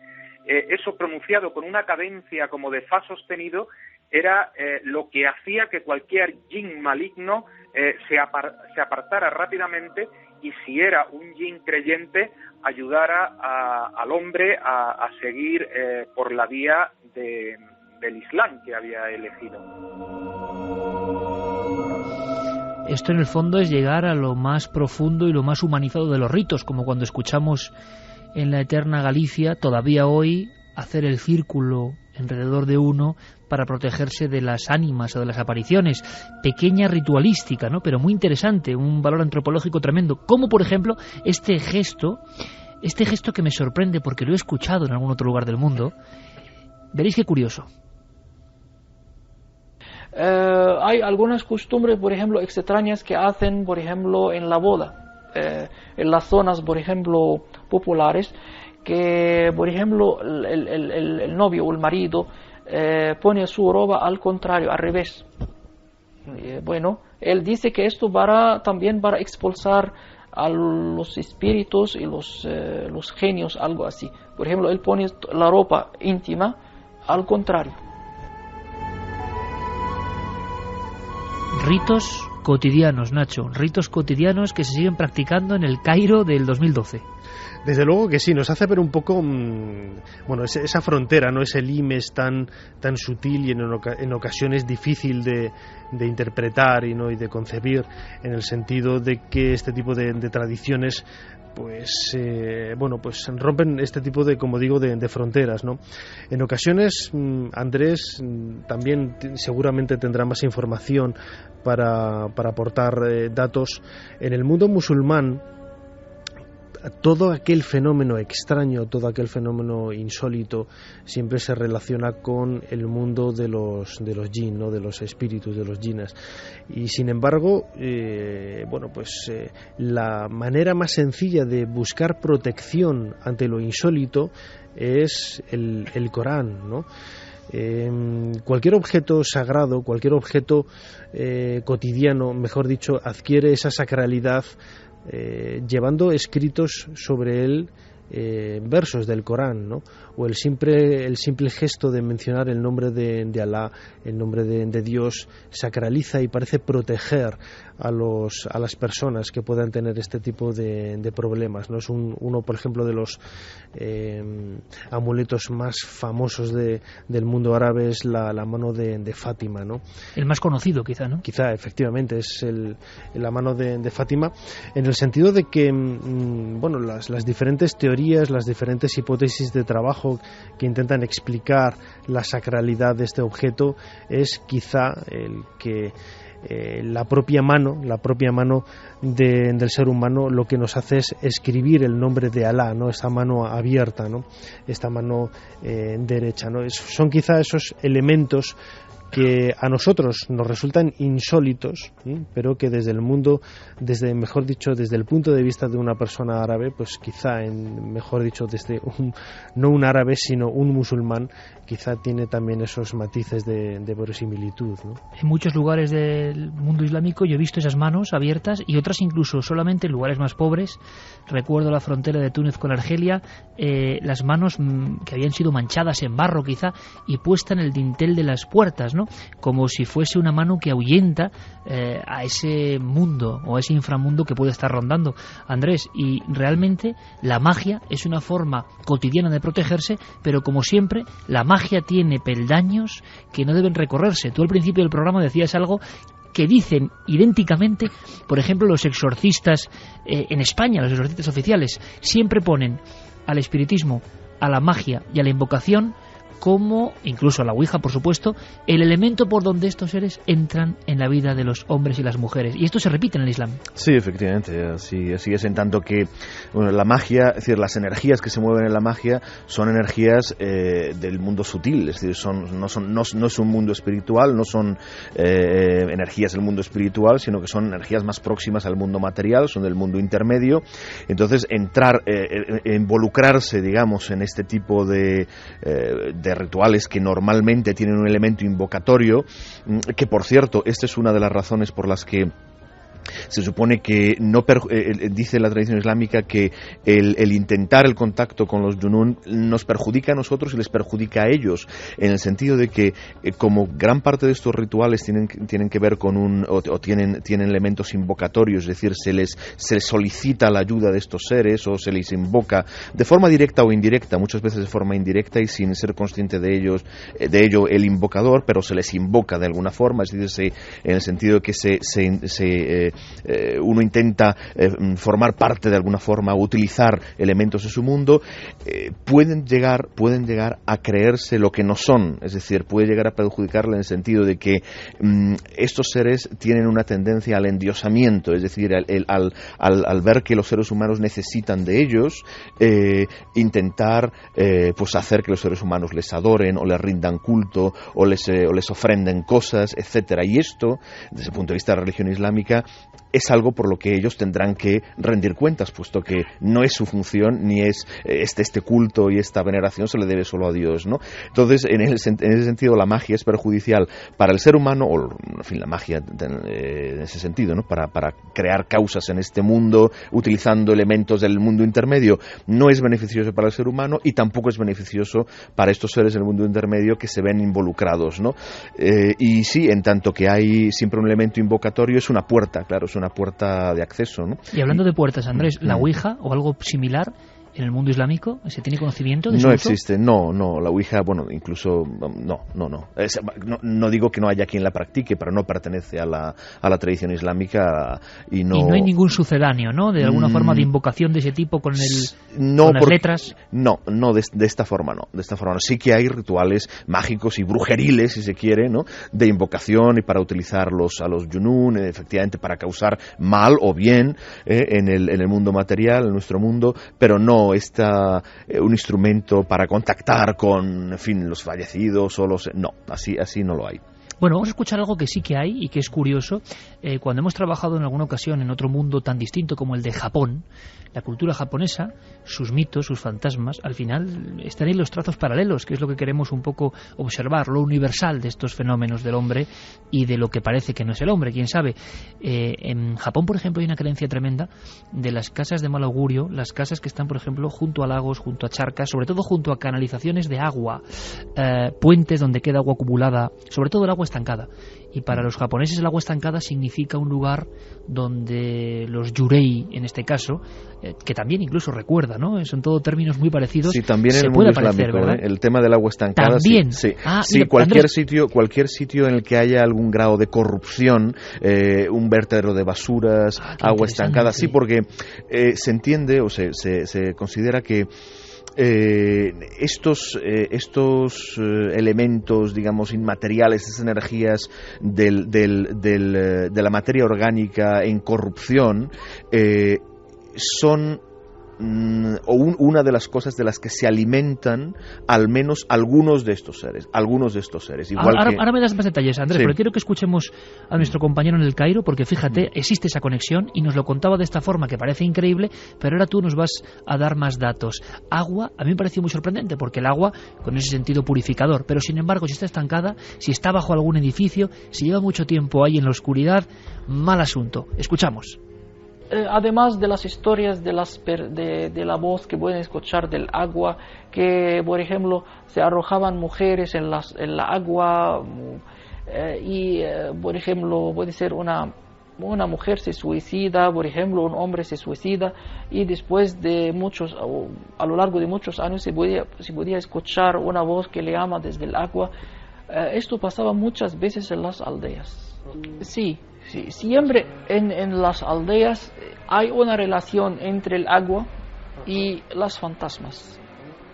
Eso pronunciado con una cadencia como de fa sostenido era lo que hacía que cualquier jinn maligno se apartara rápidamente y, si era un jinn creyente, ayudara al hombre a seguir por la vía del Islam que había elegido. Esto en el fondo es llegar a lo más profundo y lo más humanizado de los ritos, como cuando escuchamos en la eterna Galicia, todavía hoy, hacer el círculo alrededor de uno para protegerse de las ánimas o de las apariciones. Pequeña ritualística, ¿no? Pero muy interesante, un valor antropológico tremendo. Como, por ejemplo, este gesto que me sorprende porque lo he escuchado en algún otro lugar del mundo. Veréis qué curioso. Hay algunas costumbres, por ejemplo, extrañas que hacen, por ejemplo, en la boda. En las zonas, por ejemplo, populares, que, por ejemplo, el novio o el marido pone su ropa al contrario, al revés. Bueno, él dice que esto también para expulsar a los espíritus y los genios, algo así. Por ejemplo, él pone la ropa íntima al contrario. Ritos cotidianos, Nacho, ritos cotidianos que se siguen practicando en el Cairo del 2012. Desde luego que sí, nos hace ver un poco, bueno, esa frontera, no, ese limes tan sutil y en ocasiones difícil de interpretar y de concebir, en el sentido de que este tipo de tradiciones pues rompen este tipo de, como digo, de fronteras, ¿no? En ocasiones, Andrés también seguramente tendrá más información para aportar datos. En el mundo musulmán, todo aquel fenómeno extraño, todo aquel fenómeno insólito siempre se relaciona con el mundo de los jinn, ¿no? De los espíritus, de los jinnas. Y sin embargo, la manera más sencilla de buscar protección ante lo insólito es el Corán, ¿no? Cualquier objeto sagrado, cualquier objeto cotidiano, mejor dicho, adquiere esa sacralidad llevando escritos sobre él versos del Corán, ¿no? O el simple gesto de mencionar el nombre de Alá, el nombre de Dios, sacraliza y parece proteger a las personas que puedan tener este tipo de problemas, ¿no? Es uno, por ejemplo, de los amuletos más famosos del mundo árabe, es la mano de Fátima, ¿no? El más conocido, quizá, ¿no? Quizá, efectivamente, es la mano de Fátima, en el sentido de que las diferentes teorías, las diferentes hipótesis de trabajo que intentan explicar la sacralidad de este objeto es quizá el que la propia mano del ser humano lo que nos hace es escribir el nombre de Alá, ¿no? Esta mano abierta, ¿no? Esta mano derecha, ¿no? Son quizá esos elementos que a nosotros nos resultan insólitos, pero que desde el mundo, desde el punto de vista de una persona árabe, pues quizá, desde no un árabe, sino un musulmán, quizá tiene también esos matices de verosimilitud, ¿no? En muchos lugares del mundo islámico yo he visto esas manos abiertas y otras incluso solamente en lugares más pobres. Recuerdo la frontera de Túnez con Argelia, las manos que habían sido manchadas en barro quizá y puesta en el dintel de las puertas, ¿no? Como si fuese una mano que ahuyenta a ese mundo o a ese inframundo que puede estar rondando, Andrés. Y realmente la magia es una forma cotidiana de protegerse, pero como siempre la magia tiene peldaños que no deben recorrerse. Tú al principio del programa decías algo que dicen idénticamente, por ejemplo, los exorcistas en España, los exorcistas oficiales, siempre ponen al espiritismo, a la magia y a la invocación como, incluso a la Ouija, por supuesto, el elemento por donde estos seres entran en la vida de los hombres y las mujeres. Y esto se repite en el Islam. Sí, efectivamente, así es, en tanto que la magia, es decir, las energías que se mueven en la magia son energías del mundo sutil, es decir, no es un mundo espiritual, no son energías del mundo espiritual, sino que son energías más próximas al mundo material, son del mundo intermedio. Entonces, involucrarse, digamos, en este tipo de rituales que normalmente tienen un elemento invocatorio, que por cierto, esta es una de las razones por las que se supone que dice la tradición islámica que el intentar el contacto con los junún nos perjudica a nosotros y les perjudica a ellos, en el sentido de que como gran parte de estos rituales tienen que ver con tienen elementos invocatorios, es decir, se les solicita la ayuda de estos seres o se les invoca de forma directa o indirecta, muchas veces de forma indirecta y sin ser consciente de ello el invocador, pero se les invoca de alguna forma, es decir, en el sentido de que se uno intenta formar parte de alguna forma, utilizar elementos de su mundo, pueden llegar a creerse lo que no son, es decir, puede llegar a perjudicarle en el sentido de que estos seres tienen una tendencia al endiosamiento, es decir, al ver que los seres humanos necesitan de ellos, intentar pues hacer que los seres humanos les adoren o les rindan culto o les ofrenden cosas, etcétera. Y esto, desde el punto de vista de la religión islámica, es algo por lo que ellos tendrán que rendir cuentas, puesto que no es su función, ni es este culto y esta veneración se le debe solo a Dios, ¿no? Entonces, en ese sentido, la magia es perjudicial para el ser humano, o en fin, la magia en ese sentido, ¿no? Para crear causas en este mundo, utilizando elementos del mundo intermedio, no es beneficioso para el ser humano y tampoco es beneficioso para estos seres del mundo intermedio que se ven involucrados, ¿no? Y sí, en tanto que hay siempre un elemento invocatorio, es una puerta, claro, es una puerta de acceso, ¿no? Y hablando de puertas, Andrés, ¿la Ouija o algo similar en el mundo islámico? ¿Se tiene conocimiento de su No uso? existe, no, la Ouija, bueno, incluso, no digo que no haya quien la practique, pero no pertenece a la tradición islámica y no... Y no hay ningún sucedáneo, ¿no? De alguna forma de invocación de ese tipo con las letras. No, de esta forma no. Sí que hay rituales mágicos y brujeriles, si se quiere, ¿no? De invocación y para utilizarlos a los yunún, efectivamente para causar mal o bien en el mundo material, en nuestro mundo, pero no está un instrumento para contactar con, en fin, los fallecidos o los... No, así no lo hay. Bueno, vamos a escuchar algo que sí que hay y que es curioso. Cuando hemos trabajado en alguna ocasión en otro mundo tan distinto como el de Japón, la cultura japonesa, sus mitos, sus fantasmas, al final están ahí los trazos paralelos, que es lo que queremos un poco observar, lo universal de estos fenómenos del hombre y de lo que parece que no es el hombre, quién sabe. En Japón, por ejemplo, hay una creencia tremenda de las casas de mal augurio, las casas que están, por ejemplo, junto a lagos, junto a charcas, sobre todo junto a canalizaciones de agua, puentes donde queda agua acumulada, sobre todo el agua estancada. Y para los japoneses el agua estancada significa un lugar donde los yurei, en este caso, que también incluso recuerda, ¿no? Son todo términos muy parecidos. Sí, también se en el puede mundo aparecer, islámico, ¿verdad? El tema del agua estancada. También. Sí, Mira, cualquier Andrés, sitio en el que haya algún grado de corrupción, un vertedero de basuras, agua estancada, sí, porque se entiende o se considera que estos elementos, digamos, inmateriales, esas energías de la materia orgánica en corrupción, son una de las cosas de las que se alimentan al menos algunos de estos seres. Ahora me das más detalles, Andrés, Sí. pero quiero que escuchemos a nuestro compañero en el Cairo, porque fíjate, existe esa conexión y nos lo contaba de esta forma que parece increíble, pero ahora tú nos vas a dar más datos. Agua, a mí me pareció muy sorprendente, porque el agua, con ese sentido purificador, pero sin embargo, si está estancada, si está bajo algún edificio, si lleva mucho tiempo ahí en la oscuridad, mal asunto. Escuchamos. Además de las historias de la voz que pueden escuchar del agua, que por ejemplo se arrojaban mujeres en la agua por ejemplo puede ser una mujer se suicida, por ejemplo un hombre se suicida y después de a lo largo de muchos años se podía escuchar una voz que le llama desde el agua. Esto pasaba muchas veces en las aldeas. Sí, siempre en las aldeas hay una relación entre el agua y las fantasmas.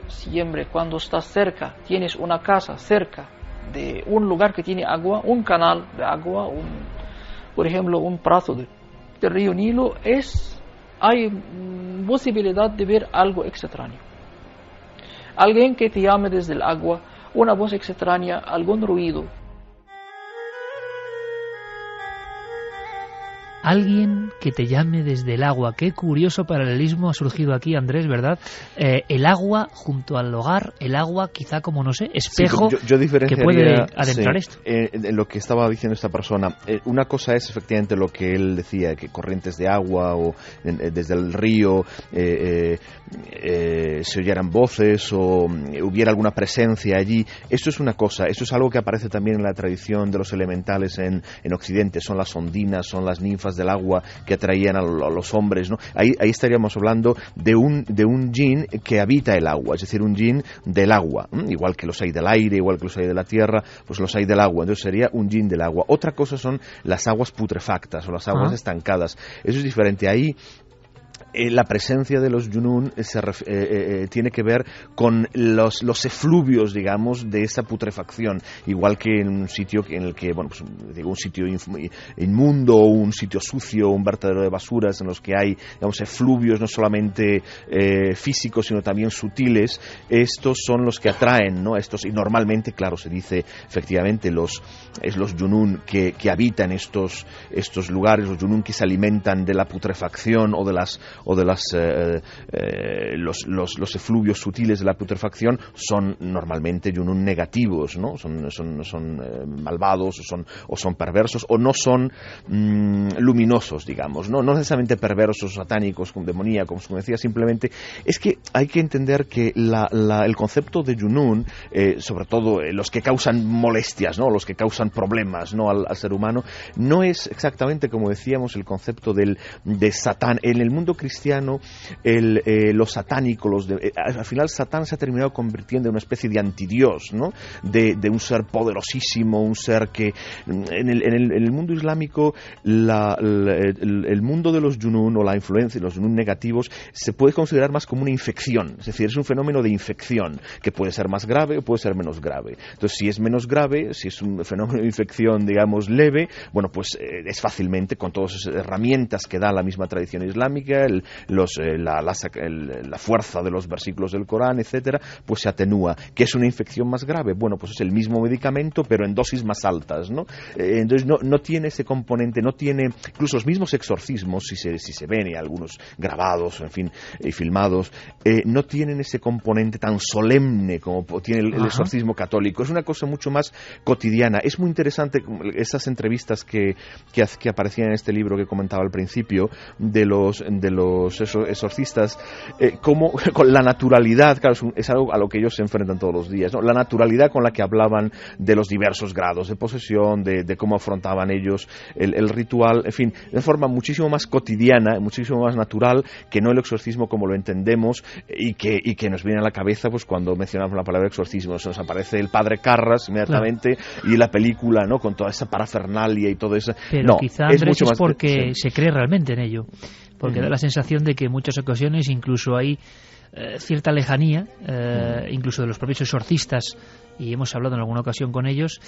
Siempre cuando estás cerca, tienes una casa cerca de un lugar que tiene agua, un canal de agua, por ejemplo un brazo del río Nilo, hay posibilidad de ver algo extraño. Alguien que te llame desde el agua, una voz extraña, algún ruido. Alguien que te llame desde el agua. Qué curioso paralelismo ha surgido aquí, Andrés, ¿verdad? El agua junto al hogar, el agua quizá como, no sé, espejo yo que puede adentrar esto. En lo que estaba diciendo esta persona, una cosa es efectivamente lo que él decía, que corrientes de agua o desde el río se oyeran voces o hubiera alguna presencia allí. Esto es una cosa, esto es algo que aparece también en la tradición de los elementales en Occidente, son las ondinas, son las ninfas ninfas del agua que atraían a los hombres, ¿no? Ahí estaríamos hablando de un jinn que habita el agua, es decir, un jinn del agua, igual que los hay del aire, igual que los hay de la tierra, pues los hay del agua, entonces sería un jinn del agua. Otra cosa son las aguas putrefactas o las aguas estancadas, eso es diferente. Ahí la presencia de los junún tiene que ver con los efluvios, digamos, de esa putrefacción, igual que en un sitio en el que, bueno, pues digo, un sitio inmundo, un sitio sucio, un vertedero de basuras en los que hay, digamos, efluvios no solamente físicos sino también sutiles. Estos son los que atraen, ¿no? Estos, y normalmente, claro, se dice efectivamente los junún que habitan estos lugares, los junún que se alimentan de la putrefacción o de los efluvios sutiles de la putrefacción, son normalmente junún negativos, ¿no? Son malvados o son perversos o no son luminosos, digamos, no necesariamente perversos, satánicos, demoníacos, como decía, simplemente es que hay que entender que el concepto de junún, sobre todo los que causan molestias, ¿no? Los que causan problemas, ¿no? al ser humano, no es exactamente, como decíamos, el concepto de Satán. En el mundo cristiano, los satánicos, al final Satán se ha terminado convirtiendo en una especie de antidios, ¿no? De un ser poderosísimo, un ser que en el mundo islámico el mundo de los junún o la influencia de los junún negativos se puede considerar más como una infección, es decir, es un fenómeno de infección que puede ser más grave o puede ser menos grave. Entonces, si es menos grave, si es un fenómeno de infección, digamos, leve, bueno, pues es fácilmente, con todas esas herramientas que da la misma tradición islámica, la fuerza de los versículos del Corán, etcétera, pues se atenúa. ¿Qué es una infección más grave? Bueno, pues es el mismo medicamento, pero en dosis más altas, ¿no? Entonces no tiene ese componente, no tiene, incluso los mismos exorcismos, si se ven, y algunos grabados, en fin, y filmados, no tienen ese componente tan solemne como tiene el exorcismo católico. Es una cosa mucho más cotidiana. Es muy interesante esas entrevistas que aparecían en este libro que comentaba al principio de los exorcistas, como con la naturalidad, claro, es algo a lo que ellos se enfrentan todos los días, ¿no? La naturalidad con la que hablaban de los diversos grados de posesión, de cómo afrontaban ellos el ritual, en fin, de forma muchísimo más cotidiana, muchísimo más natural que no el exorcismo como lo entendemos y que nos viene a la cabeza pues cuando mencionamos la palabra exorcismo. Nos aparece el padre Carras inmediatamente, claro, y la película, ¿no? Con toda esa parafernalia y todo eso. Pero no, quizá, Andrés, es mucho más porque se cree realmente en ello, porque da la sensación de que en muchas ocasiones incluso hay cierta lejanía, incluso de los propios exorcistas, y hemos hablado en alguna ocasión con ellos,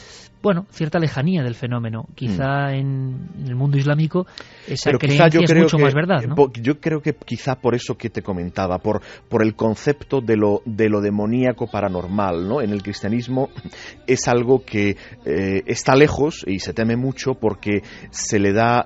bueno, cierta lejanía del fenómeno. Quizá en el mundo islámico esa creencia es mucho más verdad, ¿no? Yo creo que quizá por eso que te comentaba, por el concepto de lo demoníaco paranormal, ¿no? En el cristianismo es algo que está lejos y se teme mucho porque se le da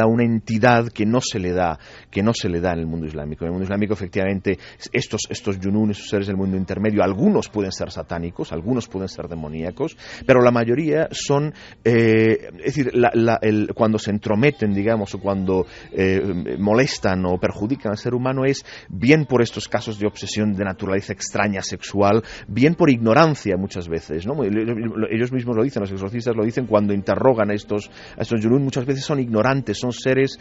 una entidad que no se le da en el mundo islámico. En el mundo islámico, efectivamente, estos junún, esos seres del mundo intermedio, algunos pueden ser satánicos, algunos pueden ser demoníacos, pero la mayoría son, es decir, cuando se entrometen, digamos, o cuando molestan o perjudican al ser humano, es bien por estos casos de obsesión de naturaleza extraña sexual, bien por ignorancia muchas veces, ¿no? Ellos mismos lo dicen, los exorcistas lo dicen cuando interrogan a estos junún, muchas veces son ignorantes, son seres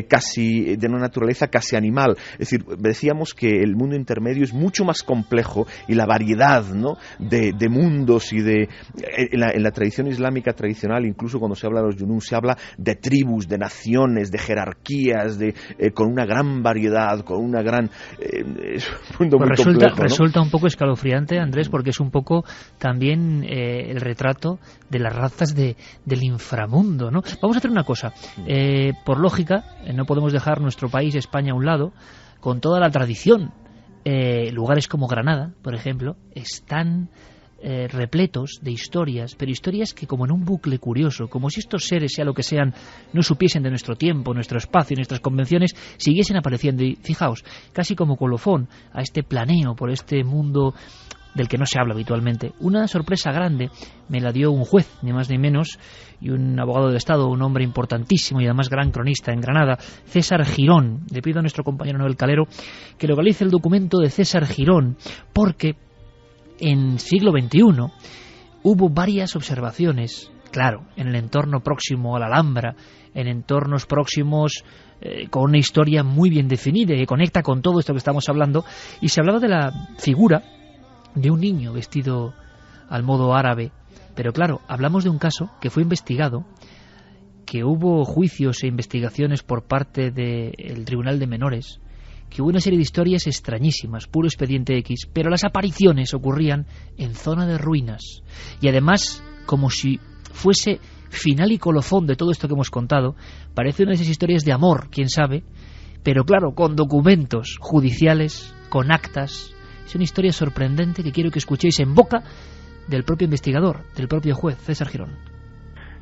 casi de una naturaleza casi animal. Es decir, decíamos que el mundo intermedio es mucho más complejo y la variedad, ¿no? de mundos y en la tradición islámica tradicional, incluso cuando se habla de los junún, se habla de tribus, de naciones, de jerarquías, con una gran variedad, con una gran es un mundo muy complejo, ¿no? Resulta un poco escalofriante, Andrés, porque es un poco también el retrato de las razas del inframundo, ¿no? Vamos a hacer una cosa, por lógica, no podemos dejar nuestro país, España, a un lado, con toda la tradición. Lugares como Granada, por ejemplo, están repletos de historias, pero historias que, como en un bucle curioso, como si estos seres, sea lo que sean, no supiesen de nuestro tiempo, nuestro espacio, nuestras convenciones, siguiesen apareciendo. Y fijaos, casi como colofón a este planeo por este mundo del que no se habla habitualmente. Una sorpresa grande me la dio un juez, ni más ni menos, y un abogado de Estado, un hombre importantísimo y además gran cronista en Granada, César Girón. Le pido a nuestro compañero Noel Calero que localice el documento de César Girón, porque en siglo XXI hubo varias observaciones claro, en el entorno próximo a la Alhambra, en entornos próximos con una historia muy bien definida y que conecta con todo esto que estamos hablando. Y se hablaba de la figura de un niño vestido al modo árabe, pero claro, hablamos de un caso que fue investigado, que hubo juicios e investigaciones por parte del Tribunal de Menores, que hubo una serie de historias extrañísimas, puro expediente X, pero las apariciones ocurrían en zona de ruinas. Y además, como si fuese final y colofón de todo esto que hemos contado, parece una de esas historias de amor, quién sabe, pero claro, con documentos judiciales, con actas. Es una historia sorprendente que quiero que escuchéis en boca del propio investigador, del propio juez, César Girón.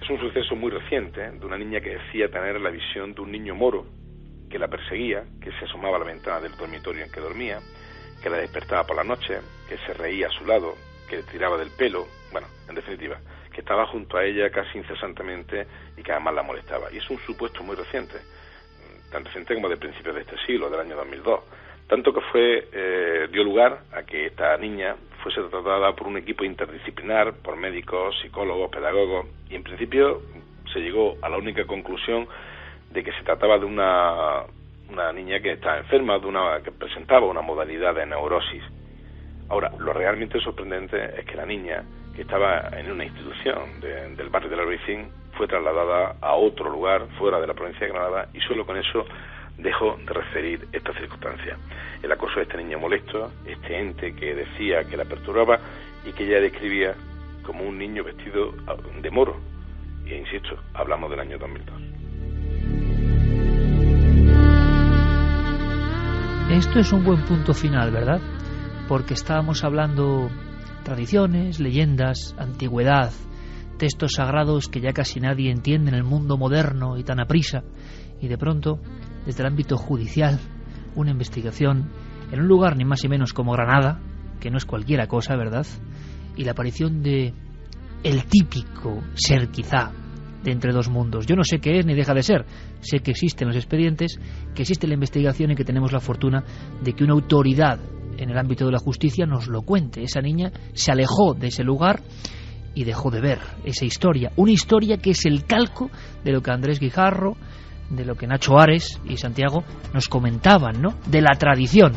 Es un suceso muy reciente de una niña que decía tener la visión de un niño moro que la perseguía, que se asomaba a la ventana del dormitorio en que dormía, que la despertaba por la noche, que se reía a su lado, que le tiraba del pelo, bueno, en definitiva, que estaba junto a ella casi incesantemente y que además la molestaba. Y es un supuesto muy reciente, tan reciente como de principios de este siglo, del año 2002. Tanto que dio lugar a que esta niña fuese tratada por un equipo interdisciplinar, por médicos, psicólogos, pedagogos, y en principio se llegó a la única conclusión de que se trataba de una niña que estaba enferma, que presentaba una modalidad de neurosis. Ahora, lo realmente sorprendente es que la niña, que estaba en una institución del barrio del Albaicín, fue trasladada a otro lugar fuera de la provincia de Granada, y solo con eso dejó de referir esta circunstancia. El acoso de este niño molesto, este ente que decía que la perturbaba y que ella describía como un niño vestido de moro. Y insisto, hablamos del año 2002. Esto es un buen punto final, ¿verdad? Porque estábamos hablando tradiciones, leyendas, antigüedad, textos sagrados que ya casi nadie entiende en el mundo moderno y tan aprisa, y de pronto, desde el ámbito judicial, una investigación en un lugar ni más ni menos como Granada, que no es cualquiera cosa, ¿verdad? Y la aparición de el típico ser quizá de entre dos mundos. Yo no sé qué es ni deja de ser, sé que existen los expedientes, que existe la investigación y que tenemos la fortuna de que una autoridad en el ámbito de la justicia nos lo cuente. Esa niña se alejó de ese lugar y dejó de ver esa historia, una historia que es el calco de lo que Andrés Guijarro, de lo que Nacho Ares y Santiago nos comentaban, ¿no? De la tradición,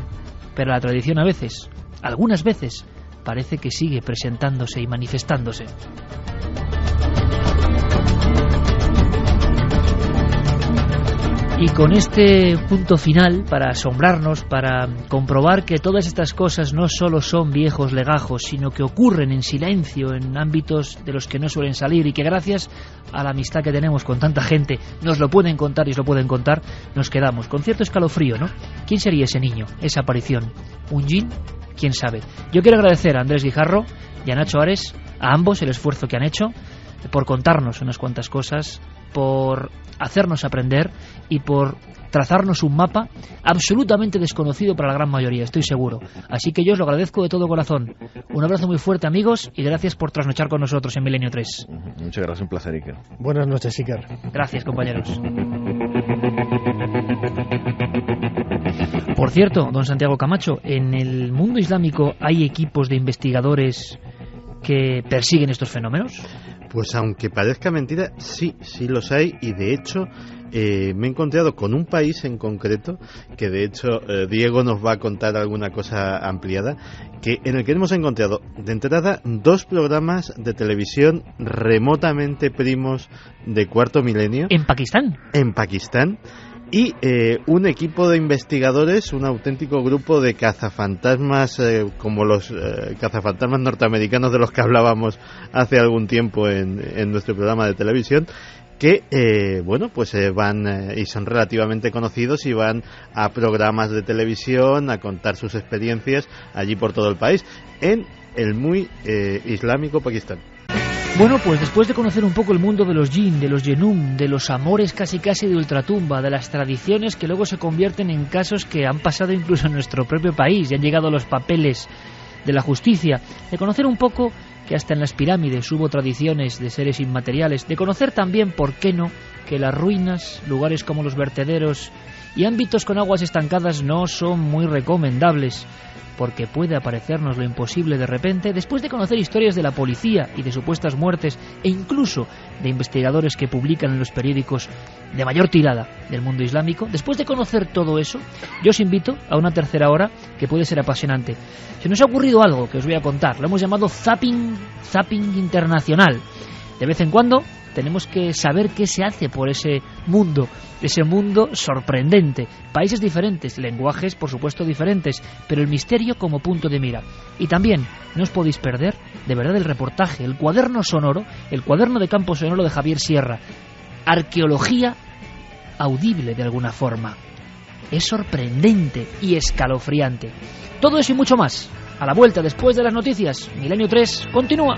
pero la tradición a veces, algunas veces, parece que sigue presentándose y manifestándose. Y con este punto final, para asombrarnos, para comprobar que todas estas cosas no solo son viejos legajos, sino que ocurren en silencio, en ámbitos de los que no suelen salir, y que gracias a la amistad que tenemos con tanta gente nos lo pueden contar y os lo pueden contar, nos quedamos con cierto escalofrío, ¿no? ¿Quién sería ese niño, esa aparición? ¿Un djinn? ¿Quién sabe? Yo quiero agradecer a Andrés Guijarro y a Nacho Ares, a ambos el esfuerzo que han hecho por contarnos unas cuantas cosas, por hacernos aprender y por trazarnos un mapa absolutamente desconocido para la gran mayoría, estoy seguro. Así que yo os lo agradezco de todo corazón. Un abrazo muy fuerte, amigos, y gracias por trasnochar con nosotros en Milenio 3. Muchas gracias, un placer, Iker. Buenas noches, Iker. Gracias, compañeros. Por cierto, don Santiago Camacho, en el mundo islámico hay equipos de investigadores que persiguen estos fenómenos. Pues aunque parezca mentira, sí los hay, y de hecho me he encontrado con un país en concreto, que de hecho Diego nos va a contar alguna cosa ampliada, en el que hemos encontrado de entrada 2 programas de televisión remotamente primos de Cuarto Milenio. ¿En Pakistán? En Pakistán. Y un equipo de investigadores, un auténtico grupo de cazafantasmas, como los cazafantasmas norteamericanos de los que hablábamos hace algún tiempo en nuestro programa de televisión, que van y son relativamente conocidos y van a programas de televisión a contar sus experiencias allí por todo el país, en el muy islámico Pakistán. Bueno, pues después de conocer un poco el mundo de los jinn, de los yenum, de los amores casi de ultratumba, de las tradiciones que luego se convierten en casos que han pasado incluso en nuestro propio país y han llegado a los papeles de la justicia, de conocer un poco que hasta en las pirámides hubo tradiciones de seres inmateriales, de conocer también, ¿por qué no?, que las ruinas, lugares como los vertederos y ámbitos con aguas estancadas no son muy recomendables porque puede aparecernos lo imposible de repente, después de conocer historias de la policía y de supuestas muertes, e incluso de investigadores que publican en los periódicos de mayor tirada del mundo islámico, después de conocer todo eso, yo os invito a una tercera hora que puede ser apasionante. Se nos ha ocurrido algo que os voy a contar, lo hemos llamado zapping internacional. De vez en cuando tenemos que saber qué se hace por ese mundo sorprendente. Países diferentes, lenguajes por supuesto diferentes, pero el misterio como punto de mira. Y también no os podéis perder, de verdad, el reportaje, el cuaderno sonoro, el cuaderno de campo sonoro de Javier Sierra. Arqueología audible de alguna forma. Es sorprendente y escalofriante. Todo eso y mucho más. A la vuelta, después de las noticias, Milenio 3 continúa.